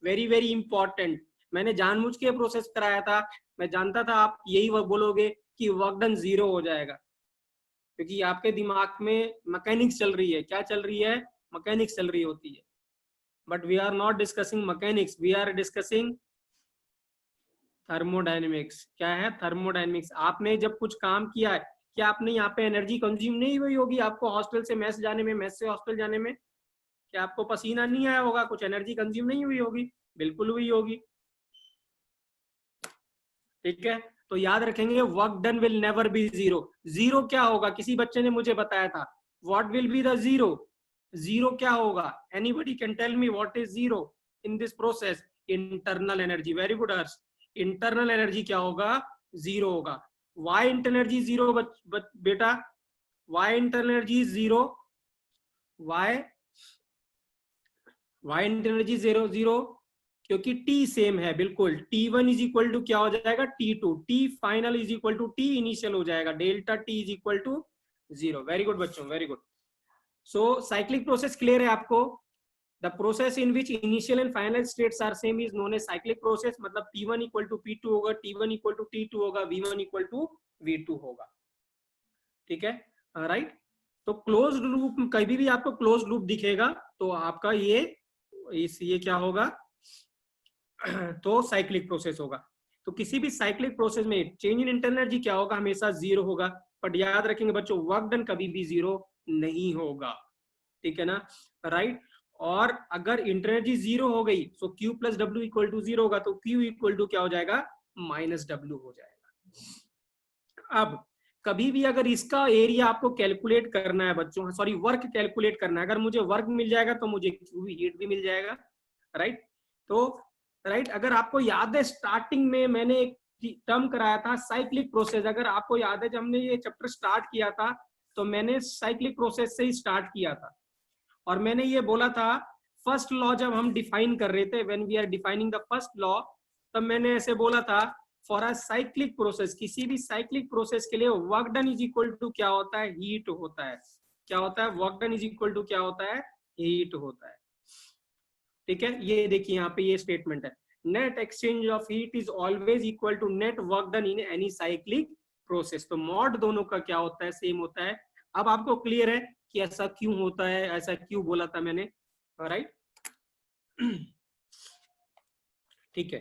Very very important. मैंने जानबूझ के प्रोसेस कराया था, मैं जानता था आप यही बोलोगे कि वर्क डन 0 हो जाएगा, क्योंकि आपके दिमाग में मैकेनिक्स चल रही है। क्या चल रही है? मैकेनिक्स चल रही होती है। But we are not discussing mechanics, we are discussing thermodynamics. क्या है? थर्मोडायनेमिक्स। आपने जब कुछ काम किया है, क्या आपने यहाँ पे एनर्जी कंज्यूम नहीं हुई होगी? आपको हॉस्टल से मेस जाने में, मेस से हॉस्टल जाने में क्या आपको पसीना नहीं आया होगा? कुछ एनर्जी कंज्यूम नहीं हुई होगी? बिल्कुल हुई होगी। ठीक है, तो याद रखेंगे, work done will never be 0। 0 क्या होगा? किसी बच्चे ने मुझे बताया था, व्हाट विल बी द 0? 0 क्या होगा? Anybody can tell me what is 0 in this process? Internal energy. Very good Harsh. Internal energy क्या होगा? 0 होगा। वाई इंटरनल एनर्जी 0 बेटा? Why internal energy 0? Why why internal energy 0? क्योंकि टी सेम है, बिल्कुल। T1 is equal to क्या हो जाएगा? T2। T final is equal to T initial हो जाएगा। Delta T is equal to 0। Very good बच्चों, very good. So cyclic process clear है आपको? The process in which initial and final states are same is known as cyclic process. मतलब P1 equal to P2 होगा, T1 equal to T2 होगा, V1 equal to V2 होगा। ठीक है, right. तो closed loop, कभी भी आपको क्लोज्ड लूप दिखेगा तो आपका ये क्या होगा? तो साइक्लिक प्रोसेस होगा। तो किसी भी साइक्लिक प्रोसेस में चेंज इन इंटरनल एनर्जी क्या होगा? हमेशा 0 होगा। बट याद रखेंगे बच्चों, वर्क डन कभी भी 0 नहीं होगा। ठीक है ना, राइट। और अगर इंटरनल एनर्जी 0 हो गई, तो Q plus W equal to 0 होगा, तो Q इक्वल टू क्या हो जाएगा? माइनस डब्ल्यू हो जाएगा। अब कभी भी अगर इसका एरिया आपको कैलकुलेट करना है बच्चों, सॉरी वर्क कैलकुलेट करना है, अगर मुझे वर्क मिल जाएगा तो मुझे Q हीट भी मिल जाएगा, राइट। तो राइट, अगर आपको याद है स्टार्टिंग में मैंने एक टर्म कराया था, साइक्लिक प्रोसेस। अगर आपको याद है, जब हमने ये चैप्टर स्टार्ट किया था, तो मैंने साइक्लिक प्रोसेस से ही स्टार्ट किया था, और मैंने ये बोला था, फर्स्ट लॉ जब हम डिफाइन कर रहे थे, when we are defining the first law, तब मैंने ऐसे बोला था, फॉर अ साइक्लिक प्रोसेस, किसी भी साइक्लिक प्रोसेस के लिए work done is equal to क्या होता है? हीट होता है। क्या होता है? Work done is equal to क्या होता है? हीट होता है। ठीक है, ये देखिए यहाँ पे ये स्टेटमेंट है, net exchange of heat is always equal to net work done in any cyclic process. तो मॉड दोनों का क्या होता है? सेम होता है। अब आपको क्लियर है कि ऐसा क्यों होता है, ऐसा क्यों बोला था मैंने, राइट। ठीक है,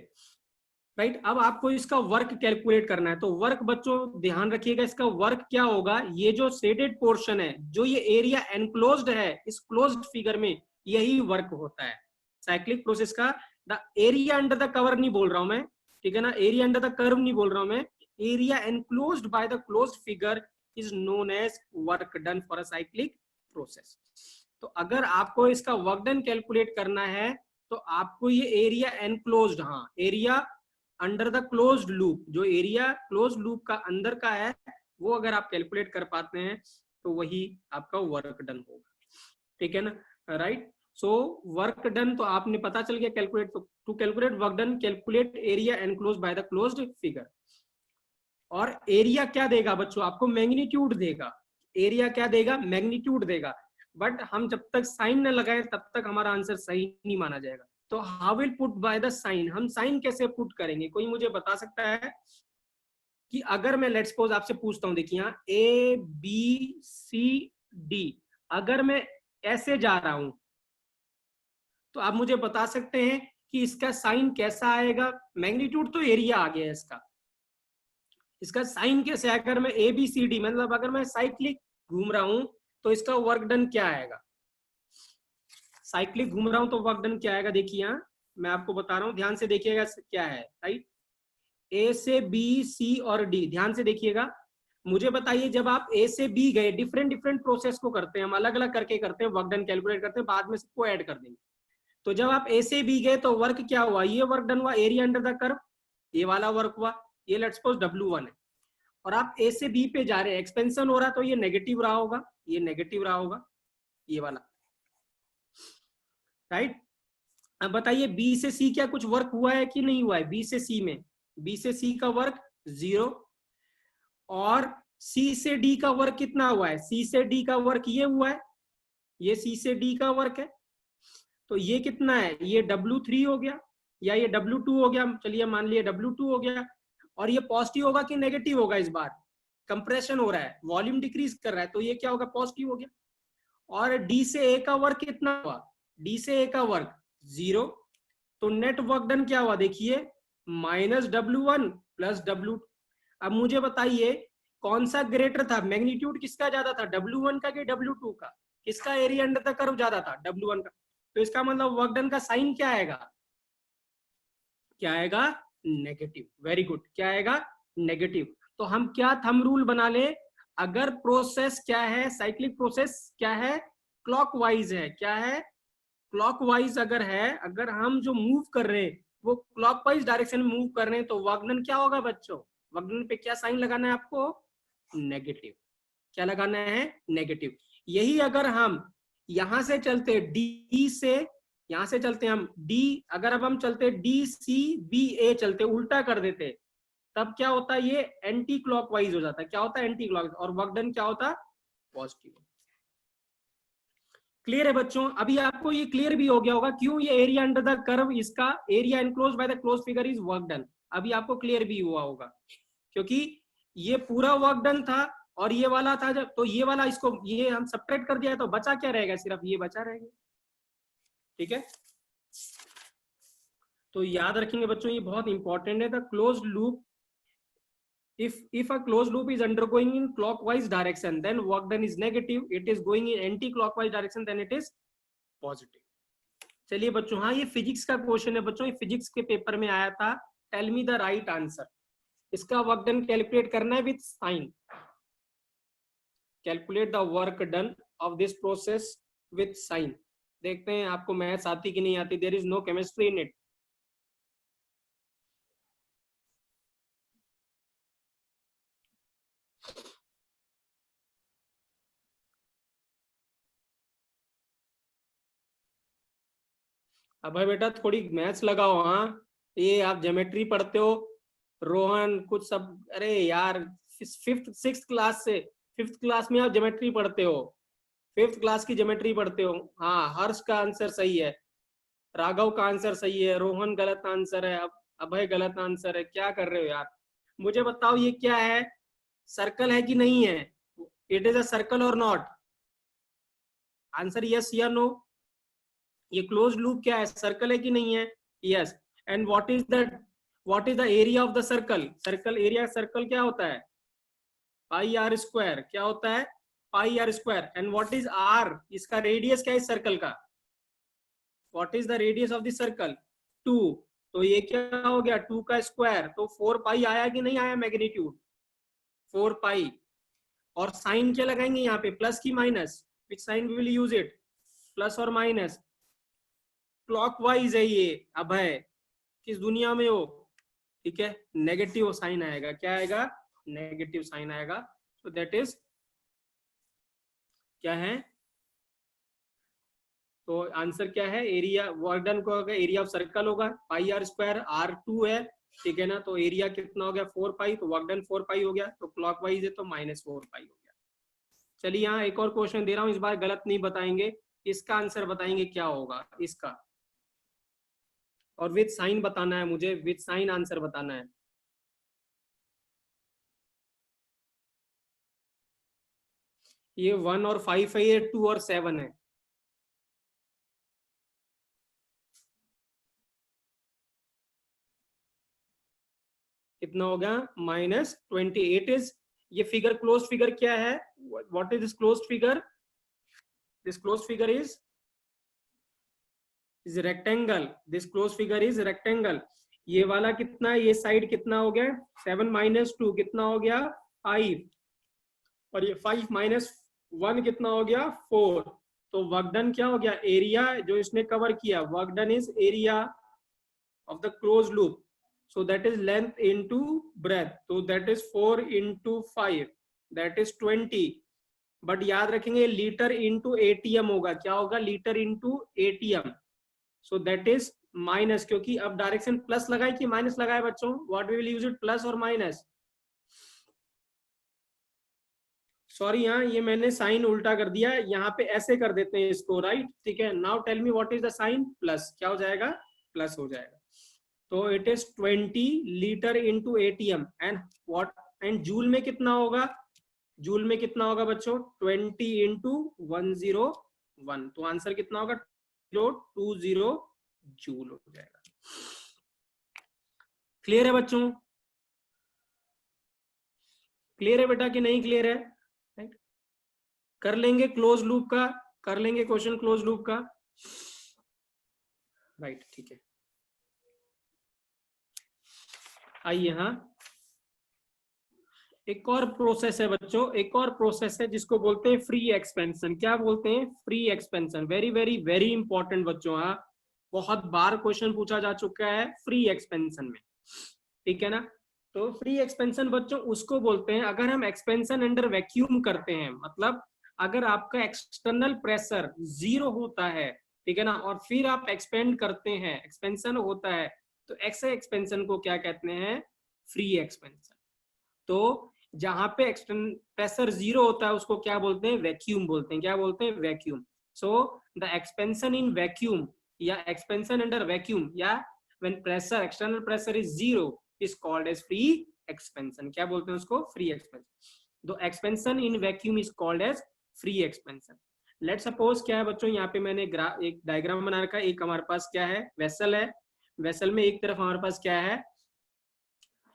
राइट। अब आपको इसका वर्क कैलकुलेट करना है, तो वर्क बच्चों ध्यान रखिएगा, इसका वर्क क्या होगा? ये जो शेडेड पोर्शन है, जो ये एरिया एनक्लोज्ड है, इस क्लोज्ड फिगर में यही वर्क होता है साइक्लिक प्रोसेस का। The area under the cover नहीं बोल रहा हूं मैं, ठीक है ना, एरिया अंडर द कर्व नहीं बोल रहा हूं मैं, area enclosed by the closed figure is known as work done for a cyclic process. तो अगर आपको इसका वर्क डन कैलकुलेट करना है, तो आपको ये एरिया एनक्लोज्ड, हाँ, area under the closed loop, जो एरिया क्लोज्ड लूप का अंदर का है, वो अगर आप कैलकुलेट कर पाते हैं, तो वही आपका वर्क डन होगा, ठीक है ना, राइट। सो वर्क डन तो आपने पता चल गया calculate, to calculate work done calculate area enclosed by the closed figure. और एरिया क्या देगा बच्चों, आपको मैग्नीट्यूड देगा, एरिया क्या देगा, मैग्नीट्यूड देगा। बट हम जब तक साइन न लगाए तब तक हमारा आंसर सही नहीं माना जाएगा। तो how will put by the sign, हम साइन कैसे पुट करेंगे, कोई मुझे बता सकता है कि अगर मैं लेट्स सपोज आपसे पूछता हूं, देखिए यहाँ ए बी सी डी, अगर मैं ऐसे जा रहा हूं तो आप मुझे बता सकते हैं कि इसका साइन कैसा आएगा। मैग्नीट्यूड तो एरिया आ गया इसका, इसका साइन कैसे, अगर मैं ए बी सी डी मतलब अगर मैं साइक्लिक घूम रहा हूं तो इसका वर्क डन क्या आएगा, साइक्लिक घूम रहा हूं तो वर्क डन क्या आएगा। देखिए यहाँ मैं आपको बता रहा हूं, ध्यान से देखिएगा क्या है, राइट। ए से बी सी और डी, ध्यान से देखिएगा। मुझे बताइए जब आप ए से बी गए, डिफरेंट डिफरेंट प्रोसेस को करते हैं हम, अलग अलग करके करते हैं, वर्क डन कैलकुलेट करते हैं, बाद में सबको ऐड कर देंगे। तो जब आप ए से बी गए तो वर्क क्या हुआ, ये वर्क डन हुआ, एरिया अंडर द कर्व, ये वाला वर्क हुआ, ये लेट्स सपोज W1 है। और आप ए से बी पे जा रहे हैं, एक्सपेंशन हो रहा तो ये नेगेटिव रहा होगा, ये नेगेटिव रहा होगा, ये वाला, राइट। अब बताइए बी से सी क्या कुछ वर्क हुआ है कि नहीं हुआ है, बी से सी में, बी से सी का वर्क 0, और सी से डी का वर्क कितना हुआ है, सी से डी का वर्क ये हुआ है, ये सी से डी का वर्क है, तो ये कितना है, ये W3 हो गया या ये W2 हो गया, चलिए मान लिया W2 हो गया। और ये पॉजिटिव होगा कि नेगेटिव होगा, इस बार कंप्रेशन हो रहा है, वॉल्यूम डिक्रीज कर रहा है, तो ये क्या होगा, पॉजिटिव हो गया। और डी से ए का वर्क कितना हुआ, डी से ए का वर्क 0, तो नेट वर्क डन क्या हुआ, देखिए -W1 प्लस W। अब मुझे बताइए कौन सा ग्रेटर था, मैग्नीट्यूड किसका ज्यादा था, W1 का कि W2 का, किसका एरिया अंडर द कर्व ज्यादा था, W1 का। तो इसका मतलब वर्क डन का साइन क्या आएगा, क्या आएगा, नेगेटिव। वेरी गुड, क्या आएगा, नेगेटिव। तो हम क्या थंब रूल बना ले, अगर प्रोसेस क्या है, साइक्लिक प्रोसेस क्या है, क्लॉकवाइज है, क्या है, क्लॉकवाइज अगर है, अगर हम जो मूव कर रहे हैं वो क्लॉकवाइज डायरेक्शन में मूव कर रहे हैं तो वर्क डन क्या होगा बच्चों, वर्क डन पे क्या साइन लगाना है आपको, नेगेटिव। क्या लगाना है, नेगेटिव। यही अगर हम यहां से चलते डी से, यहां से चलते हम डी, अगर अब हम चलते डी सी बी ए चलते, उल्टा कर देते, तब क्या होता है, ये एंटी क्लॉकवाइज हो जाता है, क्या होता है, एंटी क्लॉकवाइज, और वर्क डन क्या होता, पॉजिटिव। क्लियर है बच्चों, अभी आपको ये क्लियर भी हो गया होगा क्यों ये एरिया अंडर द कर्व, इसका area enclosed by the close figure is work done. अभी आपको क्लियर भी हुआ होगा क्योंकि ये पूरा वर्क डन था और ये वाला था जब, तो ये वाला इसको ये हम सब्ट्रैक्ट कर दिया तो बचा क्या रहेगा, सिर्फ ये बचा रहेगा, ठीक है। तो याद रखेंगे बच्चों, ये बहुत इंपॉर्टेंट है, the closed loop, if a closed loop is undergoing in clockwise direction then work done is negative, it is going in anti clockwise direction then it is positive। चलिए बच्चों, हाँ ये फिजिक्स का क्वेश्चन है बच्चों, ये physics के paper में आया था, tell me the right answer. इसका वर्क डन कैलकुलेट करना है with sign, calculate the work done of this process with sign. देखते हैं आपको मैथ्स आती कि नहीं आती, there is no chemistry in it. अब भाई बेटा थोड़ी मैथ्स लगाओ, हाँ ये आप ज्योमेट्री पढ़ते हो, रोहन कुछ सब, अरे यार फिफ्थ सिक्स क्लास से, फिफ्थ क्लास में आप ज्योमेट्री पढ़ते हो, फिफ्थ क्लास की ज्योमेट्री पढ़ते हो। हाँ हर्ष का आंसर सही है, राघव का आंसर सही है, रोहन गलत आंसर है, अब अभय गलत आंसर है, क्या कर रहे हो यार, मुझे बताओ ये क्या है, सर्कल है कि नहीं है, इट इज अ सर्कल और नॉट, आंसर यस या नो। ये क्लोज लूप क्या है, सर्कल है कि नहीं है, yes. And what is the area of the circle, circle area, circle क्या होता है, पाई आर स्क्वायर, क्या होता है, pi r square. And what is r, इसका रेडियस क्या है इस सर्कल का, what is the radius of the circle, 2, तो ये क्या हो गया 2 का स्क्वायर, तो 4 पाई आया कि नहीं आया, मैग्नीट्यूड 4 पाई। और साइन क्या लगाएंगे यहाँ पे, प्लस की minus, which sign we will use it, plus और माइनस, क्लॉकवाइज है ये, अब है किस दुनिया में हो, ठीक है, नेगेटिव साइन आएगा, क्या आएगा, नेगेटिव साइन आएगा, सो दैट इज क्या है? तो आंसर क्या है? एरिया वर्क डन को होगा एरिया ऑफ सर्कल होगा पाई आर स्क्वायर, R2 है, ठीक है ना। तो एरिया कितना हो गया? 4 पाई, तो वर्क डन 4 पाई हो गया। तो क्लॉकवाइज है तो -4 पाई हो गया। चलिए यहाँ एक और क्वेश्चन दे रहा हूँ, इस बार गलत नहीं बताएंगे, इसका आंसर बताएंगे क्या होगा इसका, और विद साइन बताना है मुझे, विद साइन आंसर बताना है। ये 1 और 5 है, ये 2 और 7 है। कितना हो गया? -28 इज, ये फिगर क्लोज फिगर क्या है? What is this close figure? This close figure is rectangle, this close figure is rectangle. ये वाला कितना है? ये साइड कितना हो गया? 7 - 2 कितना हो गया? 5, और ये 5 - 1 कितना हो गया? 4। तो वर्क डन क्या हो गया? एरिया जो इसने कवर किया, work done is area of the closed loop, so that is length into breadth, so that is 4 into 5, that is 20। But याद रखेंगे लीटर इंटू एटीएम होगा। क्या होगा? Litre into ATM. So that is minus, क्योंकि अब direction plus लगाए कि minus लगाए बच्चों? What we will use it, plus और माइनस? सॉरी, यहाँ ये मैंने साइन उल्टा कर दिया, यहाँ पे ऐसे कर देते हैं इसको, राइट? ठीक है, now tell me what is the sign? Plus. क्या हो जाएगा? प्लस हो जाएगा। तो it is 20 litre into ATM, and what, and joule में कितना होगा? जूल में कितना होगा बच्चों? 20 इंटू 101। तो आंसर कितना होगा? 020 जूल हो जाएगा। क्लियर है बच्चों? क्लियर है बेटा कि नहीं क्लियर है? राइट, कर लेंगे क्लोज लूप का, कर लेंगे क्वेश्चन क्लोज लूप का, राइट? ठीक है, आइए। हाँ, एक और प्रोसेस है बच्चों, एक और प्रोसेस है जिसको बोलते हैं फ्री एक्सपेंशन। क्या बोलते हैं? Free expansion. Very very very important बच्चों। हाँ, बहुत बार क्वेश्चन पूछा जा चुका है फ्री एक्सपेंशन में, ठीक है ना। तो फ्री एक्सपेंशन बच्चों उसको बोलते हैं अगर हम एक्सपेंशन अंडर वैक्यूम करते हैं, मतलब अगर आपका एक्सटर्नल प्रेशर 0 होता है, ठीक है ना, और फिर आप एक्सपेंड करते हैं, एक्सपेंशन होता है, तो ऐसे एक्सपेंशन को क्या कहते हैं? Free expansion. तो जहां पे एक्सटर्नल प्रेशर 0 होता है उसको क्या बोलते हैं? वैक्यूम बोलते हैं। क्या बोलते हैं? Vacuum. So the expansion in vacuum या एक्सपेंशन अंडर वैक्यूम या when pressure, external pressure is 0 is called as free expansion। क्या बोलते हैं उसको? Free expansion. तो expansion in vacuum is called as free expansion. Let suppose क्या है बच्चों, यहाँ पे मैंने एक डायग्राम बना रखा है। एक हमारे पास क्या है? वेसल है। वेसल में एक तरफ हमारे पास क्या है?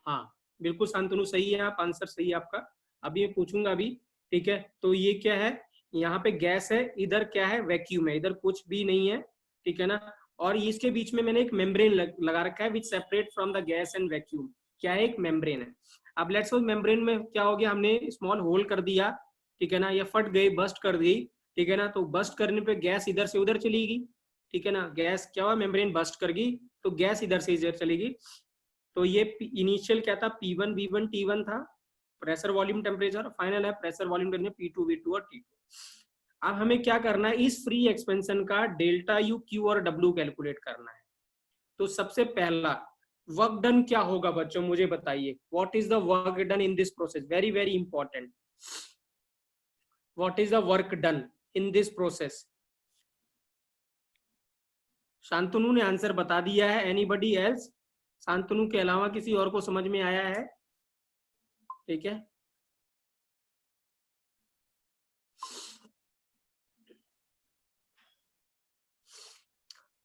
हाँ, बिल्कुल शांतनु सही है, आप आंसर सही है आपका। अभी मैं पूछूंगा अभी, ठीक है। तो ये क्या है? यहाँ पे गैस है, इधर क्या है? वैक्यूम है, इधर कुछ भी नहीं है, ठीक है ना। और इसके बीच में मैंने एक मेम्ब्रेन लगा रखा है विच separate from the gas and vacuum. क्या है? एक मेम्ब्रेन है। अब लेट्स सपोज मेम्ब्रेन में क्या हो गया? हमने स्मॉल होल कर दिया, ठीक है ना, या फट गई, बस्ट कर दी, ठीक है ना। तो बस्ट करने पे गैस इधर से उधर चलेगी, ठीक है ना। गैस क्या हुआ? मेम्ब्रेन बस्ट कर गई तो गैस इधर से इधर चलेगी। तो ये इनिशियल क्या था? P1 V1 T1 था, प्रेशर वॉल्यूम टेम्परेचर। फाइनल है प्रेशर वॉल्यूम P2 V2 और T2। अब हमें क्या करना है? इस फ्री एक्सपेंशन का डेल्टा यू, क्यू और डब्ल्यू कैलकुलेट करना है। तो सबसे पहला वर्क डन क्या होगा बच्चों? मुझे बताइए, what is the work done in this process? Very very important, what is the work done in this process? Shantanu ने आंसर बता दिया है। Anybody else? शांतनु के अलावा किसी और को समझ में आया है? ठीक है,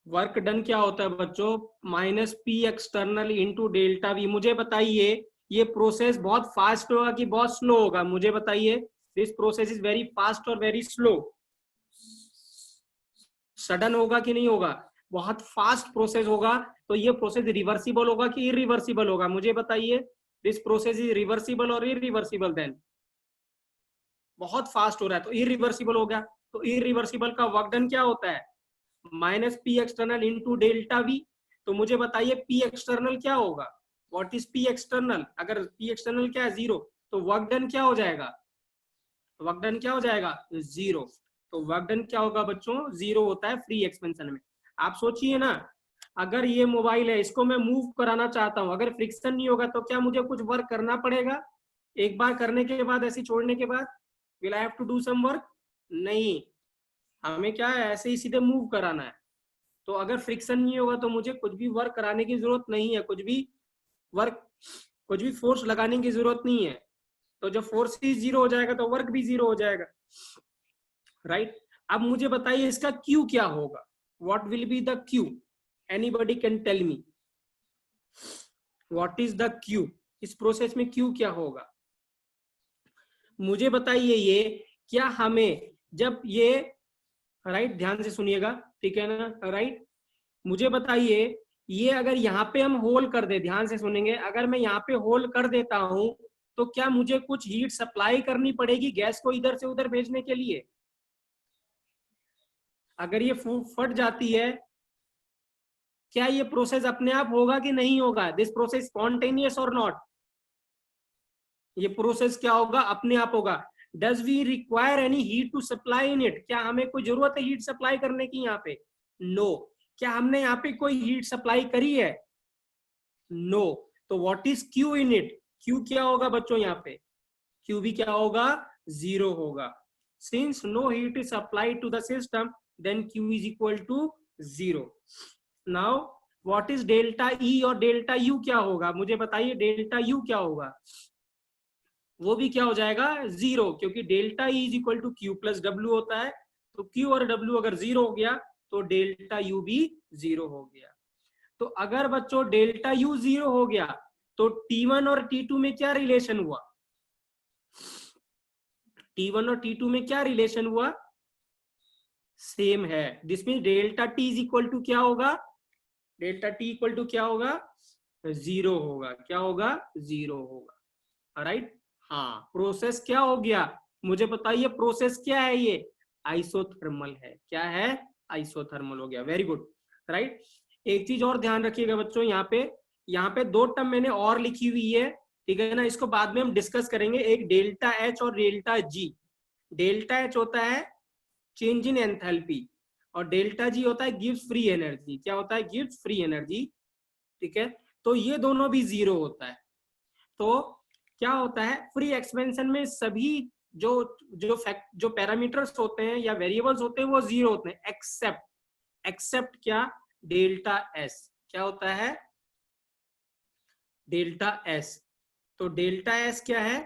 वर्क डन क्या होता है बच्चों? -P external into delta we. मुझे बताइए ये प्रोसेस बहुत फास्ट होगा कि बहुत स्लो होगा? मुझे बताइए, this process is very fast और वेरी स्लो। सडन होगा कि नहीं होगा? बहुत फास्ट प्रोसेस होगा। तो ये प्रोसेस रिवर्सिबल होगा कि इरिवर्सिबल होगा? मुझे बताइए, दिस प्रोसेस इज रिवर्सिबल और इरिवर्सिबल? देन बहुत फास्ट हो रहा है तो इरिवर्सिबल हो गया। तो इरिवर्सिबल का वर्क डन क्या होता है? -P external into delta we. तो मुझे बताइए P एक्सटर्नल क्या होगा? What is P external? अगर P एक्सटर्नल क्या है? 0, तो वर्क डन क्या हो जाएगा? वर्क डन क्या हो जाएगा, 0। तो वर्क डन क्या होगा बच्चों, 0 होता है फ्री एक्सपेंशन में। आप सोचिए ना, अगर ये मोबाइल है, इसको मैं मूव कराना चाहता हूं, अगर फ्रिक्शन नहीं होगा तो क्या मुझे कुछ वर्क करना पड़ेगा? एक बार करने के बाद, ऐसे छोड़ने के बाद, will I have to do some work? नहीं, हमें क्या है, ऐसे ही सीधे मूव कराना है। तो अगर फ्रिक्शन नहीं होगा तो मुझे कुछ भी वर्क कराने की जरूरत नहीं है, कुछ भी फोर्स लगाने की जरूरत नहीं है। तो जब फोर्स ही 0 हो जाएगा तो वर्क भी 0 हो जाएगा, राइट? अब मुझे बताइए इसका क्यू क्या होगा, what will be the Q? Anybody can tell me what is the Q? इस प्रोसेस में क्यू क्या होगा मुझे बताइए। ये क्या हमें जब ये, राइट, ध्यान से सुनिएगा, ठीक है ना, राइट? मुझे बताइए, ये अगर यहाँ पे हम होल कर दे, ध्यान से सुनेंगे, अगर मैं यहाँ पे होल कर देता हूं तो क्या मुझे कुछ हीट सप्लाई करनी पड़ेगी गैस को इधर से उधर भेजने के लिए? अगर ये फट जाती है, क्या ये प्रोसेस अपने आप होगा कि नहीं होगा? दिस प्रोसेस स्पॉन्टेनियस और नॉट? ये प्रोसेस क्या होगा, अपने आप होगा। Does we require any heat to supply in it? क्या हमें कोई जरूरत है हीट सप्लाई करने की यहाँ पे? नो। क्या हमने यहाँ पे कोई हीट सप्लाई करी है? नो। तो what is Q in it? Q क्या होगा बच्चों यहाँ पे? क्यू भी क्या होगा, 0 होगा। Since no heat is supplied to the system, then Q is equal to 0। Now what is delta E और डेल्टा यू क्या होगा मुझे बताइए। डेल्टा यू क्या होगा? वो भी क्या हो जाएगा, 0, क्योंकि delta E is equal to Q plus W होता है। तो क्यू और डब्ल्यू अगर 0 हो गया तो डेल्टा यू भी 0 हो गया। तो अगर बच्चों डेल्टा यू 0 हो गया तो T1 और T2 में क्या रिलेशन हुआ? T1 और T2 में क्या रिलेशन हुआ? सेम है। This mean delta T is equal to क्या होगा? डेल्टा टी इक्वल टू क्या होगा? 0 होगा। क्या होगा? 0 होगा, राइट? हाँ, प्रोसेस क्या हो गया मुझे बताइए। प्रोसेस क्या है? ये आइसोथर्मल है। क्या है? आइसोथर्मल हो गया। Very good, right? एक चीज और ध्यान रखिएगा बच्चों, यहाँ पे 2 टर्म मैंने और लिखी हुई है, ठीक है ना? इसको बाद में हम डिस्कस करेंगे। एक डेल्टा एच और डेल्टा जी। डेल्टा एच होता है चेंज इन एंथैल्पी और डेल्टा जी होता है गिव्स फ्री एनर्जी। क्या होता है? गिव्स फ्री एनर्जी, ठीक है? तो ये दोनों भी 0 होता है। तो क्या होता है, फ्री एक्सपेंशन में सभी जो पैरामीटर्स होते हैं या वेरिएबल्स होते हैं वो 0 होते हैं, एक्सेप्ट क्या? Delta S. क्या होता है? Delta S. तो डेल्टा एस क्या है?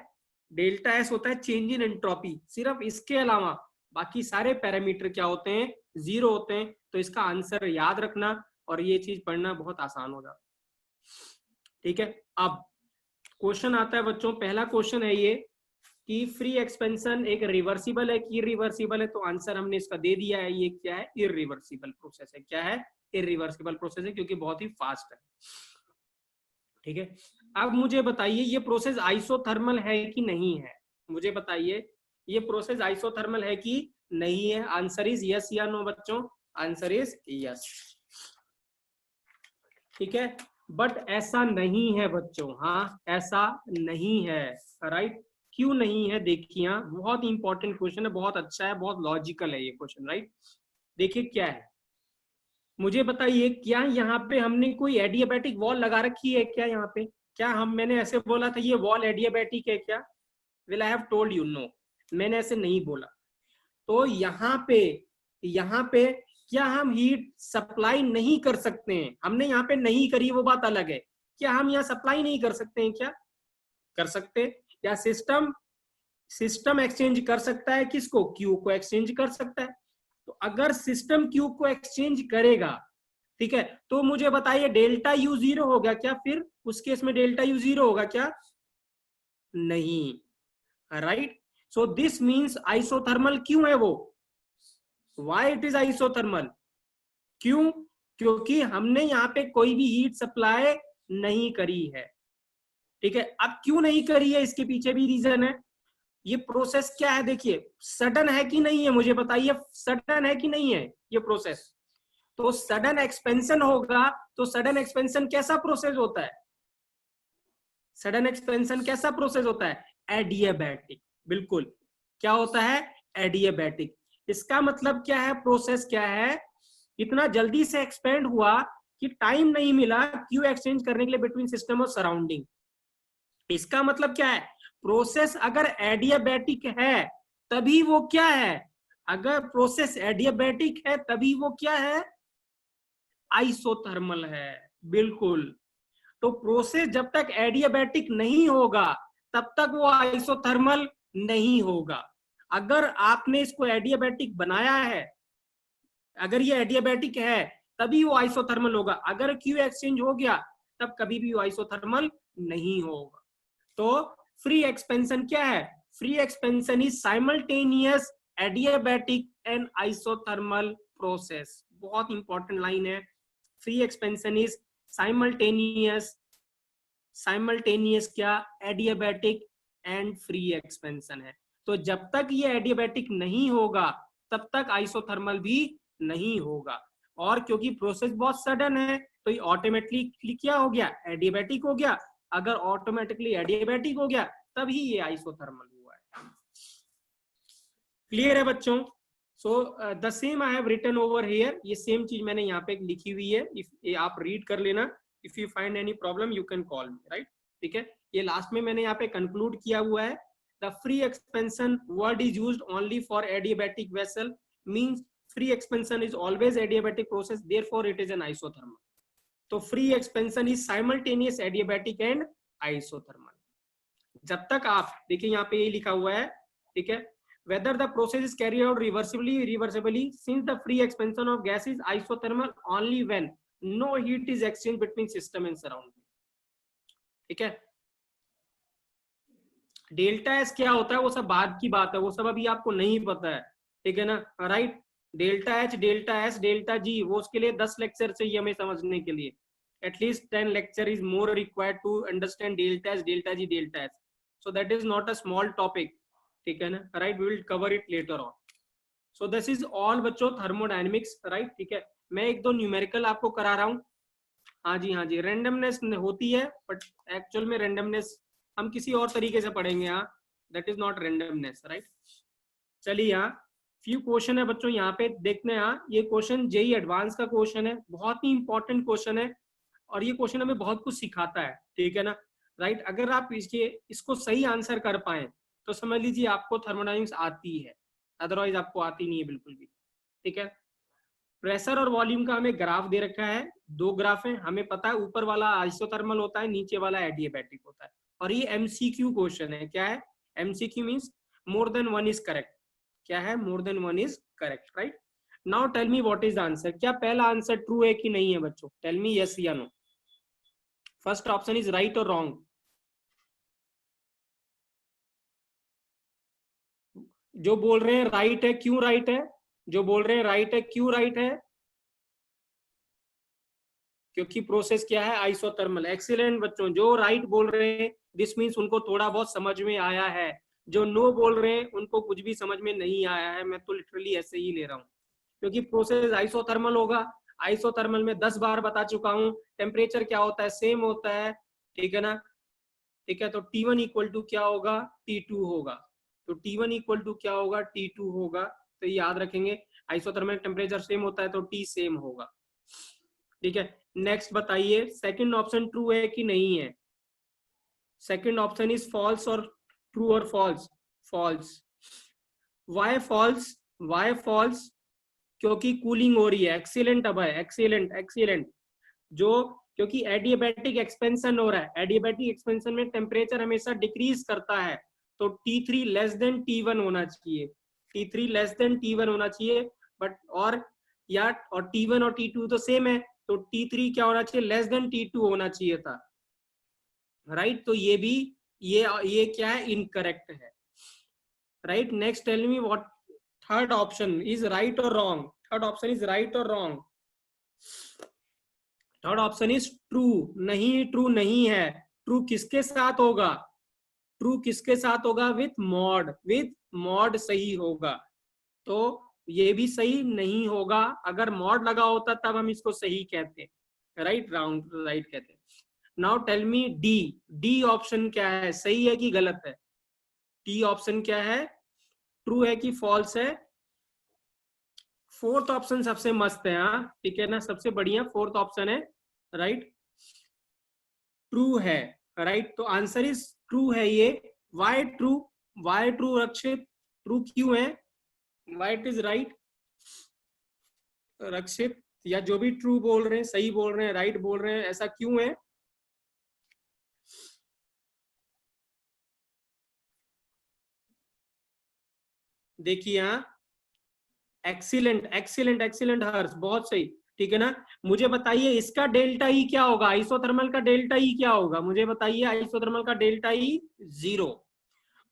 डेल्टा एस होता है चेंज इन एंट्रोपी। सिर्फ इसके अलावा बाकी सारे पैरामीटर क्या होते हैं? 0 होते हैं। तो इसका आंसर याद रखना और ये चीज पढ़ना बहुत आसान हो जाता है, ठीक है? अब क्वेश्चन आता है बच्चों, पहला क्वेश्चन है ये कि फ्री एक्सपेंशन एक रिवर्सिबल है कि इरिवर्सिबल है? तो आंसर हमने इसका दे दिया है, ये क्या है? इरिवर्सिबल प्रोसेस है। क्या है? इरिवर्सिबल प्रोसेस है, क्योंकि बहुत ही फास्ट है, ठीक है? अब मुझे बताइए ये प्रोसेस आइसोथर्मल है कि नहीं है? मुझे बताइए ये प्रोसेस आइसोथर्मल है कि नहीं है? आंसर इज यस या नो बच्चों? आंसर इज यस, ठीक है? बट ऐसा नहीं है बच्चों, हाँ, ऐसा नहीं है, राइट? क्यों नहीं है? देखिए, बहुत इंपॉर्टेंट क्वेश्चन है, बहुत अच्छा है, बहुत लॉजिकल है ये क्वेश्चन, राइट? देखिए क्या है, मुझे बताइए, क्या यहाँ पे हमने कोई एडियाबैटिक वॉल लगा रखी है क्या? यहाँ पे क्या मैंने ऐसे बोला था ये वॉल एडियाबैटिक है क्या? Will I have told you know, मैंने ऐसे नहीं बोला। तो यहाँ पे क्या हम हीट सप्लाई नहीं कर सकते हैं? हमने यहाँ पे नहीं करी, वो बात अलग है। क्या हम यहाँ सप्लाई नहीं कर सकते हैं? क्या कर सकते? या सिस्टम एक्सचेंज कर सकता है? किसको? क्यू को एक्सचेंज कर सकता है। तो अगर सिस्टम क्यू को एक्सचेंज करेगा, ठीक है, तो मुझे बताइए डेल्टा यू 0 होगा क्या? फिर उस केस में डेल्टा यू 0 होगा क्या? नहीं, right? So this means isothermal क्यों है वो? Y it is isothermal? क्यों? क्योंकि हमने यहाँ पे कोई भी हीट सप्लाई नहीं करी है, ठीक है? अब क्यों नहीं करी है, इसके पीछे भी रीजन है। ये प्रोसेस क्या है, देखिए, सडन है कि नहीं है? मुझे बताइए, सडन है कि नहीं है ये प्रोसेस? तो सडन एक्सपेंशन होगा, तो सडन एक्सपेंशन कैसा प्रोसेस होता है? सडन एक्सपेंशन कैसा प्रोसेस होता है? एडियाबैटिक, बिल्कुल। क्या होता है, एडियाबैटिक। इसका मतलब क्या है, प्रोसेस क्या है, इतना जल्दी से एक्सपेंड हुआ कि टाइम नहीं मिला क्यू एक्सचेंज करने के लिए बिटवीन सिस्टम और सराउंडिंग। इसका मतलब क्या है, प्रोसेस अगर एडियाबैटिक है तभी वो क्या है, अगर प्रोसेस एडियाबैटिक है तभी वो क्या है, आइसोथर्मल है। बिल्कुल। तो प्रोसेस जब तक एडियाबैटिक नहीं होगा तब तक वो आइसोथर्मल नहीं होगा। अगर आपने इसको एडियाबैटिक बनाया है, अगर ये एडियाबैटिक है तभी वो आइसोथर्मल होगा। अगर क्यू एक्सचेंज हो गया तब कभी भी वो आइसोथर्मल नहीं होगा। तो फ्री एक्सपेंशन क्या है, free expansion is simultaneous adiabatic and isothermal process. बहुत इंपॉर्टेंट लाइन है, free expansion is simultaneous, simultaneous क्या, एडियाबैटिक एंड फ्री एक्सपेंशन है। तो जब तक ये एडियाबैटिक नहीं होगा तब तक आइसोथर्मल भी नहीं होगा। और क्योंकि प्रोसेस बहुत सडन है तो ये ऑटोमेटिकली क्या हो गया, एडियाबैटिक हो गया। अगर ऑटोमेटिकली एडियाबैटिक हो गया तभी ये आइसोथर्मल हुआ है। क्लियर है बच्चों? So the same I have written over here, ये सेम चीज मैंने यहाँ पे लिखी हुई है, इफ आप रीड कर लेना। If you find any problem you can call me, right? ठीक है, ये लास्ट में मैंने यहाँ पे कंक्लूड किया हुआ है। The free expansion word is used only for adiabatic vessel, means free expansion is always adiabatic process, therefore it is an isothermal. तो free expansion is simultaneous adiabatic and isothermal. जब तक आप देखिए यहाँ पे ये लिखा हुआ है, ठीक है, whether the process is carried out reversibly, since the free expansion of gas is isothermal only when no heat is exchanged between system and surrounding। ठीक है, डेल्टा एस क्या होता है वो सब बाद की बात है, वो सब अभी आपको नहीं पता है, ठीक है ना, right? Delta H, delta S, delta जी, वो उसके लिए 10 लेक्चर चाहिए हमें समझने के लिए। At least 10 lecture is more required to understand delta S, delta G, delta S. So that is not a small topic, ठीक है ना, right? We will cover it later on. So this is all बच्चों thermodynamics, right? ठीक है, मैं एक दो numerical आपको करा रहा हूँ। हाँ जी, हाँ जी, रेंडमनेस होती है बट एक्चुअल में रेंडमनेस हम किसी और तरीके से पढ़ेंगे यहाँ, that is not randomness, right? चलिए यहाँ फ्यू क्वेश्चन है बच्चों, यहाँ पे देखते हैं। यहाँ ये क्वेश्चन जेई एडवांस का क्वेश्चन है, बहुत ही इंपॉर्टेंट क्वेश्चन है और ये क्वेश्चन हमें बहुत कुछ सिखाता है, ठीक है ना, राइट? अगर आप इसको सही आंसर कर पाए तो समझ लीजिए आपको थर्मोडायनेमिक्स आती है, अदरवाइज आपको आती नहीं है बिल्कुल भी, ठीक है। प्रेशर और वॉल्यूम का हमें ग्राफ दे रखा है, दो ग्राफ है, हमें पता है ऊपर वाला आइसोथर्मल होता है, नीचे वाला एडियाबैटिक होता है। और ये एमसीक्यू क्वेश्चन है। क्या है MCQ? Means more than one is correct. क्या है? More than one is correct, right? Now tell me what is the answer. क्या पहला आंसर ट्रू है कि नहीं है बच्चों? टेल मी यस या no. First option is right और रॉन्ग? जो बोल रहे हैं राइट है, क्यों राइट है? जो बोल रहे हैं राइट है, क्यों राइट है? क्योंकि प्रोसेस क्या है? आइसोथर्मल। एक्सीलेंट बच्चों, जो राइट बोल रहे हैं दिस मीन्स उनको थोड़ा बहुत समझ में आया है, जो नो बोल रहे हैं उनको कुछ भी समझ में नहीं आया है। मैं तो लिटरली ऐसे ही ले रहा हूँ, क्योंकि प्रोसेस आइसोथर्मल होगा। आइसोथर्मल में 10 बार बता चुका हूँ, टेम्परेचर क्या होता है? सेम होता है, ठीक है ना, ठीक है। तो T1 इक्वल टू क्या होगा? T2 होगा। तो T1 इक्वल टू क्या होगा? T2 होगा। तो याद रखेंगे, आइसोथर्मल टेम्परेचर सेम होता है तो T सेम होगा, ठीक है। नेक्स्ट बताइए, सेकंड ऑप्शन ट्रू है कि नहीं है? सेकंड ऑप्शन इज फॉल्स और ट्रू और false? False. Why false? Why false? क्योंकि कूलिंग हो रही है। एक्सीलेंट अब है, एक्सीलेंट एक्सीलेंट। जो क्योंकि एडियाबैटिक एक्सपेंशन हो रहा है, एडियाबैटिक एक्सपेंशन में टेम्परेचर हमेशा डिक्रीज करता है, तो T3 लेस देन T1 होना चाहिए, T3 लेस देन T1 होना चाहिए। बट और या और T1 और T2 तो सेम है, तो T3 क्या होना चाहिए? लेस देन T2 होना चाहिए था, राइट? तो ये भी ये क्या है? इनकरेक्ट है, right? Next tell me what third option is right और wrong? Third option is right और wrong? Third option is true. नहीं, ट्रू नहीं है। ट्रू किसके साथ होगा? ट्रू किसके साथ होगा? विथ मॉड, विथ मॉड सही होगा। तो ये भी सही नहीं होगा। अगर मॉड लगा होता तब हम इसको सही कहते, राइट? राउंड राइट कहते। Now tell me D, D option क्या है? सही है कि गलत है? डी ऑप्शन क्या है? ट्रू है कि फॉल्स है? फोर्थ ऑप्शन सबसे मस्त है, हाँ ठीक है ना, सबसे बढ़िया फोर्थ ऑप्शन है, राइट, ट्रू है, राइट। तो आंसर इज ट्रू है ये। Why true? Why true Rakshit? True क्यों है? Why it is right Rakshit? या जो भी ट्रू बोल रहे हैं, सही बोल रहे हैं, राइट बोल रहे हैं, ऐसा क्यों है? देखिए हाँ, एक्सीलेंट एक्सीलेंट एक्सीलेंट हर्ष, बहुत सही, ठीक है ना। मुझे बताइए इसका डेल्टा ई क्या होगा, आइसोथर्मल का डेल्टा ई क्या होगा, मुझे बताइए। आइसोथर्मल का डेल्टा ई 0,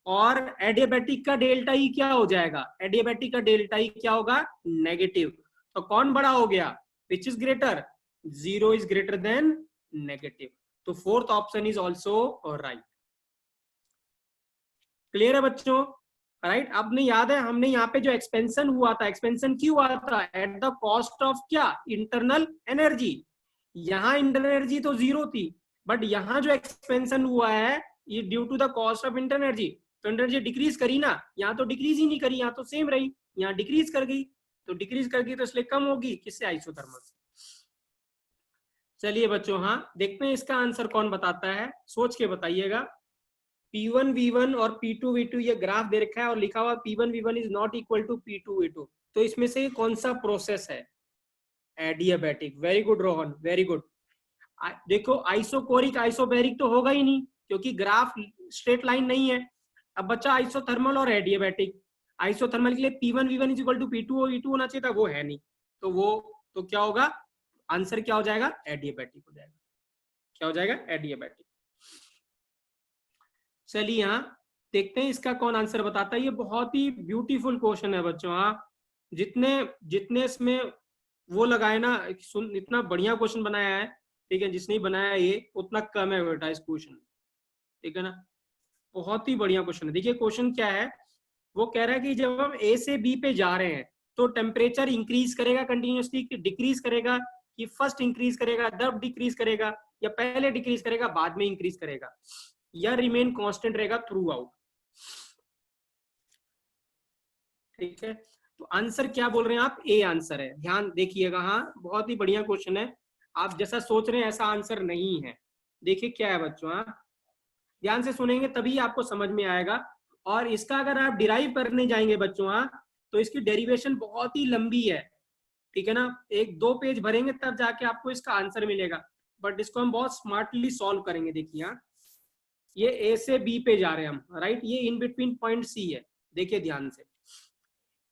और एडियाबैटिक का डेल्टा ई क्या हो जाएगा? एडियाबैटिक का डेल्टा ई क्या होगा? नेगेटिव। तो कौन बड़ा हो गया? Which is greater? 0 is greater than negative. तो fourth option is also right. Clear है बच्चों? राइट। आपने याद है हमने यहाँ पे जो एक्सपेंशन हुआ था, एक्सपेंशन क्यों हुआ था? एट द कॉस्ट ऑफ क्या? Internal energy. यहाँ इंटरनल एनर्जी तो 0 थी, बट यहाँ जो एक्सपेंशन हुआ है ये due to the cost of internal energy. तो एनर्जी डिक्रीज करी ना, यहाँ तो डिक्रीज ही नहीं करी, यहाँ तो सेम रही, यहाँ डिक्रीज कर गई। तो डिक्रीज कर गई तो इसलिए कम होगी, किससे? आइसोथर्मल से। चलिए बच्चों, हाँ देखते हैं इसका आंसर कौन बताता है, सोच के बताइएगा। P1 V1 और P2 V2 ये ग्राफ दे रखा है और लिखा हुआ P1 V1 is not equal to P2 V2। तो इसमें से कौन सा प्रोसेस है? Adiabatic. Very good Rohan, very good. देखो आइसोकोरिक आइसोबैरिक तो होगा ही नहीं, क्योंकि ग्राफ स्ट्रेट लाइन नहीं है। अब बच्चा आइसोथर्मल और एडियाबैटिक। आइसोथर्मल के लिए P1 V1 is equal to P2 V2 होना चाहिए था, वो है नहीं। तो वो तो क्या होगा? आंसर क्या हो जाएगा? एडियाबैटिक हो जाएगा। क्या हो जाएगा? एडियाबैटिक। चलिए यहाँ देखते हैं इसका कौन आंसर बताता है। ये बहुत ही ब्यूटीफुल क्वेश्चन है बच्चों। हाँ जितने जितने इसमें वो लगाए ना, सुन इतना बढ़िया क्वेश्चन बनाया है, ठीक है, जिसने बनाया ये उतना कम है बेटा इस क्वेश्चन, ठीक है ना। बहुत ही बढ़िया क्वेश्चन है। देखिए क्वेश्चन क्या है, वो कह रहा है कि जब हम ए से बी पे जा रहे हैं तो टेम्परेचर इंक्रीज करेगा कंटिन्यूसली कि डिक्रीज करेगा, कि फर्स्ट इंक्रीज करेगा तब डिक्रीज करेगा, या पहले डिक्रीज करेगा बाद में इंक्रीज करेगा, या रिमेन कांस्टेंट रहेगा थ्रू आउट। ठीक है, तो आंसर क्या बोल रहे हैं आप? ए आंसर है। ध्यान देखिएगा, हाँ बहुत ही बढ़िया क्वेश्चन है। आप जैसा सोच रहे हैं ऐसा आंसर नहीं है। देखिए क्या है बच्चों, हाँ ध्यान से सुनेंगे तभी आपको समझ में आएगा। और इसका अगर आप डिराइव करने जाएंगे बच्चों, हाँ तो इसकी डेरिवेशन बहुत ही लंबी है, ठीक है ना। 1-2 पेज भरेंगे तब जाके आपको इसका आंसर मिलेगा, बट इसको हम बहुत स्मार्टली सॉल्व करेंगे। देखिए हाँ, ये ए से बी पे जा रहे हैं हम, राइट, ये इन बिटवीन पॉइंट सी है। देखिए ध्यान से,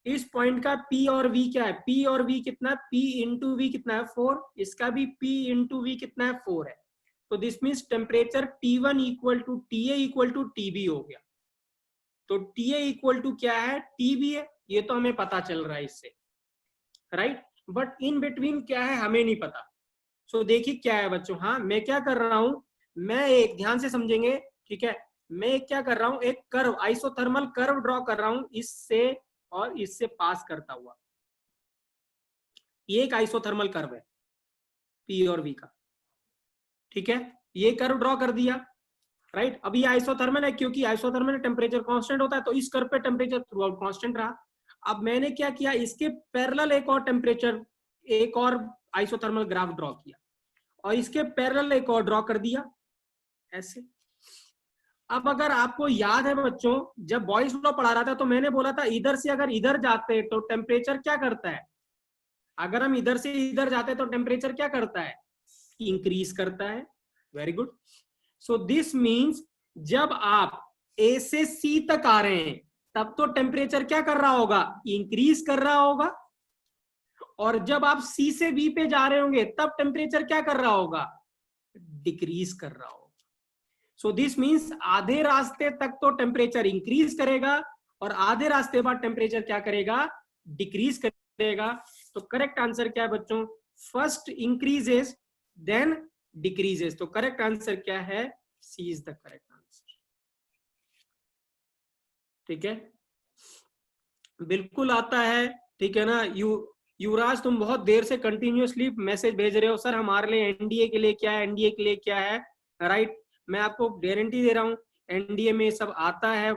इस पॉइंट का P और V क्या है? P और V कितना? P इंटू वी कितना है? 4। इसका भी P इंटू वी कितना है? 4 है। तो this means temperature T1 equal to TA equal to TB हो गया। तो TA इक्वल टू क्या है? TB है, ये तो हमें पता चल रहा है इससे, राइट। बट इन बिटवीन क्या है हमें नहीं पता। सो देखिए क्या है बच्चों, हाँ मैं क्या कर रहा हूं, मैं एक ध्यान से समझेंगे, ठीक है, मैं क्या कर रहा हूं, एक कर्व, आइसोथर्मल कर्व ड्रॉ कर रहा हूं इससे और इससे पास करता हुआ। ये एक आइसोथर्मल कर्व है P और V का, ठीक है, ये कर्व ड्रॉ कर दिया, राइट। अभी आइसोथर्मल है क्योंकि आइसोथर्मल में टेम्परेचर कांस्टेंट होता है, तो इस कर्व पे टेम्परेचर थ्रू आउट कांस्टेंट रहा। अब मैंने क्या किया, इसके पैरेलल एक और टेम्परेचर, एक और आइसोथर्मल ग्राफ ड्रॉ किया, और इसके पैरेलल एक और ड्रॉ कर दिया ऐसे। अब अगर आपको याद है बच्चों, जब बॉयल्स लॉ पढ़ा रहा था तो मैंने बोला था इधर से अगर इधर जाते हैं तो टेम्परेचर क्या करता है? अगर हम इधर से इधर जाते हैं तो टेम्परेचर क्या करता है? इंक्रीज करता है। Very good. So this means जब आप ए से सी तक आ रहे हैं तब तो टेम्परेचर क्या कर रहा होगा? इंक्रीज कर रहा होगा। और जब आप सी से बी पे जा रहे होंगे तब टेम्परेचर क्या कर रहा होगा? डिक्रीज कर रहा होगा। सो दिस मीन्स आधे रास्ते तक तो टेम्परेचर इंक्रीज करेगा और आधे रास्ते बाद टेम्परेचर क्या करेगा? डिक्रीज करेगा। तो करेक्ट आंसर क्या है बच्चों? First increases then decreases. तो करेक्ट आंसर क्या है? C is the correct answer. ठीक है, बिल्कुल आता है, ठीक है ना। युवराज तुम बहुत देर से कंटिन्यूअसली मैसेज भेज रहे हो, सर हमारे लिए एनडीए के लिए क्या है, एनडीए के लिए क्या है, राइट। मैं आपको गारंटी दे रहा हूँ एनडीए में सब आता है,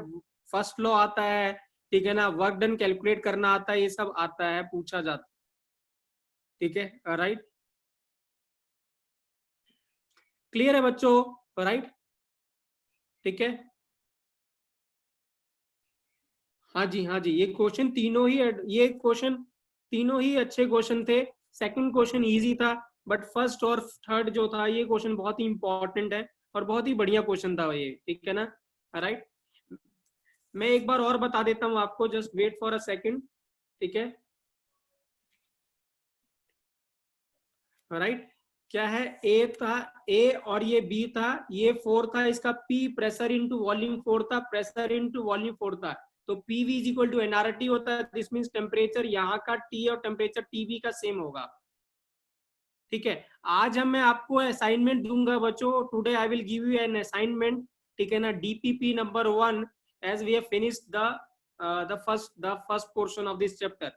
फर्स्ट लॉ आता है, ठीक है ना, वर्क डन कैलकुलेट करना आता है, ये सब आता है, पूछा जाता है, ठीक है, राइट। क्लियर है बच्चों, राइट, ठीक है। हाँ जी, हाँ जी, ये क्वेश्चन तीनों ही, ये क्वेश्चन तीनों ही अच्छे क्वेश्चन थे। सेकंड क्वेश्चन इजी था, बट फर्स्ट और थर्ड जो था ये क्वेश्चन बहुत ही इंपॉर्टेंट है और बहुत ही बढ़िया क्वेश्चन था ये, ठीक है ना, राइट। मैं एक बार और बता देता हूँ आपको, just wait for a second, ठीक है, राइट। क्या है, ए था, ए और ये बी था, ये 4 था, इसका पी प्रेशर इनटू वॉल्यूम 4 था, प्रेशर इनटू वॉल्यूम 4 था, तो PV is equal to NRT होता है। दिस मींस टेम्परेचर यहाँ का टी और टेम्परेचर टीवी का सेम होगा, ठीक है। आज हम मैं आपको असाइनमेंट दूंगा बच्चों, today I will give you an assignment, ठीक है ना, DPP number 1, as we have finished the first portion of this chapter.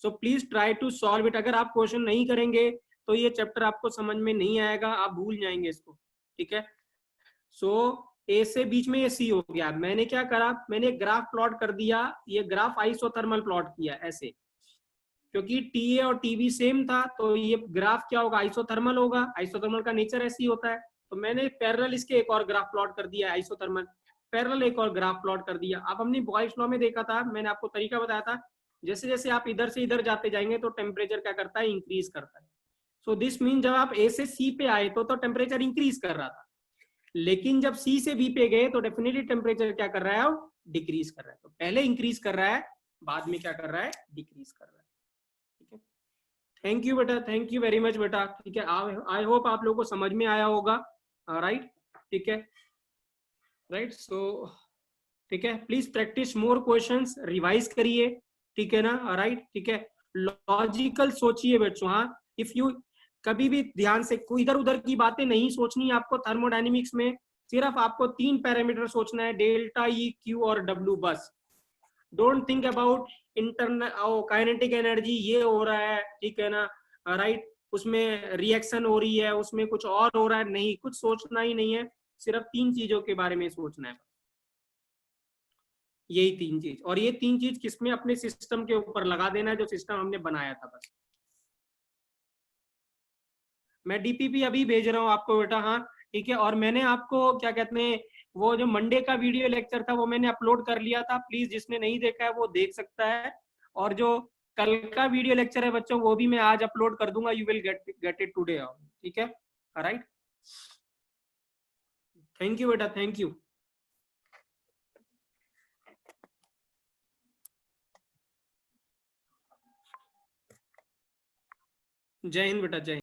So please try to solve it. अगर आप क्वेश्चन नहीं करेंगे तो ये चैप्टर आपको समझ में नहीं आएगा, आप भूल जाएंगे इसको, ठीक है। सो ए से बीच में ये सी हो गया। मैंने क्या करा, मैंने ग्राफ प्लॉट कर दिया, ये ग्राफ आइसोथर्मल प्लॉट किया ऐसे, क्योंकि टीए और टीबी सेम था, तो ये ग्राफ क्या होगा, आइसोथर्मल होगा, आइसोथर्मल का नेचर ऐसे ही होता है। तो मैंने पैरेलल इसके एक और ग्राफ प्लॉट कर दिया आइसोथर्मल, पैरेलल एक और ग्राफ प्लॉट कर दिया। अब हमने बॉयल्स लॉ में देखा था, मैंने आपको तरीका बताया था, जैसे जैसे आप इधर से इधर जाते जाएंगे तो टेम्परेचर क्या करता है, इंक्रीज करता है। सो दिस मीन जब आप ए से सी पे आए तो टेम्परेचर इंक्रीज कर रहा था, लेकिन जब सी से बी पे गए तो डेफिनेटली टेम्परेचर क्या कर रहा है, वो डिक्रीज कर रहा है। तो पहले इंक्रीज कर रहा है, बाद में क्या कर रहा है, डिक्रीज कर रहा है, ठीक है। थैंक यू बेटा, थैंक यू वेरी मच बेटा, ठीक है। आई होप आप लोगों को समझ में आया होगा, राइट, ठीक है, राइट। सो ठीक है, please practice more questions, revise करिए, ठीक है ना, राइट, ठीक है। लॉजिकल सोचिए बच्चों, हाँ, इफ यू कभी भी ध्यान से कोई इधर उधर की बातें नहीं सोचनी आपको थर्मोडायनेमिक्स में, सिर्फ आपको 3 पैरामीटर सोचना है, डेल्टा, ई, क्यू और डब्ल्यू, बस। Don't think about internal kinetic energy, ये हो रहा है, ठीक है ना, राइट, उसमें रिएक्शन हो रही है, उसमें कुछ और हो रहा है, नहीं, कुछ सोचना ही नहीं है, सिर्फ 3 चीजों के बारे में सोचना है, यही 3 चीज। और ये 3 चीज किसमें, अपने सिस्टम के ऊपर लगा देना है, जो सिस्टम हमने बनाया था, बस। मैं डीपीपी अभी भेज रहा हूँ आपको बेटा, हाँ, ठीक है। और मैंने आपको क्या कहते हैं, वो जो मंडे का वीडियो लेक्चर था वो मैंने अपलोड कर लिया था, प्लीज जिसने नहीं देखा है वो देख सकता है। और जो कल का वीडियो लेक्चर है बच्चों, वो भी मैं आज अपलोड कर दूंगा, you will get it today, ठीक है, राइट। थैंक यू बेटा, थैंक यू। जय हिंद बेटा, जय हिंद।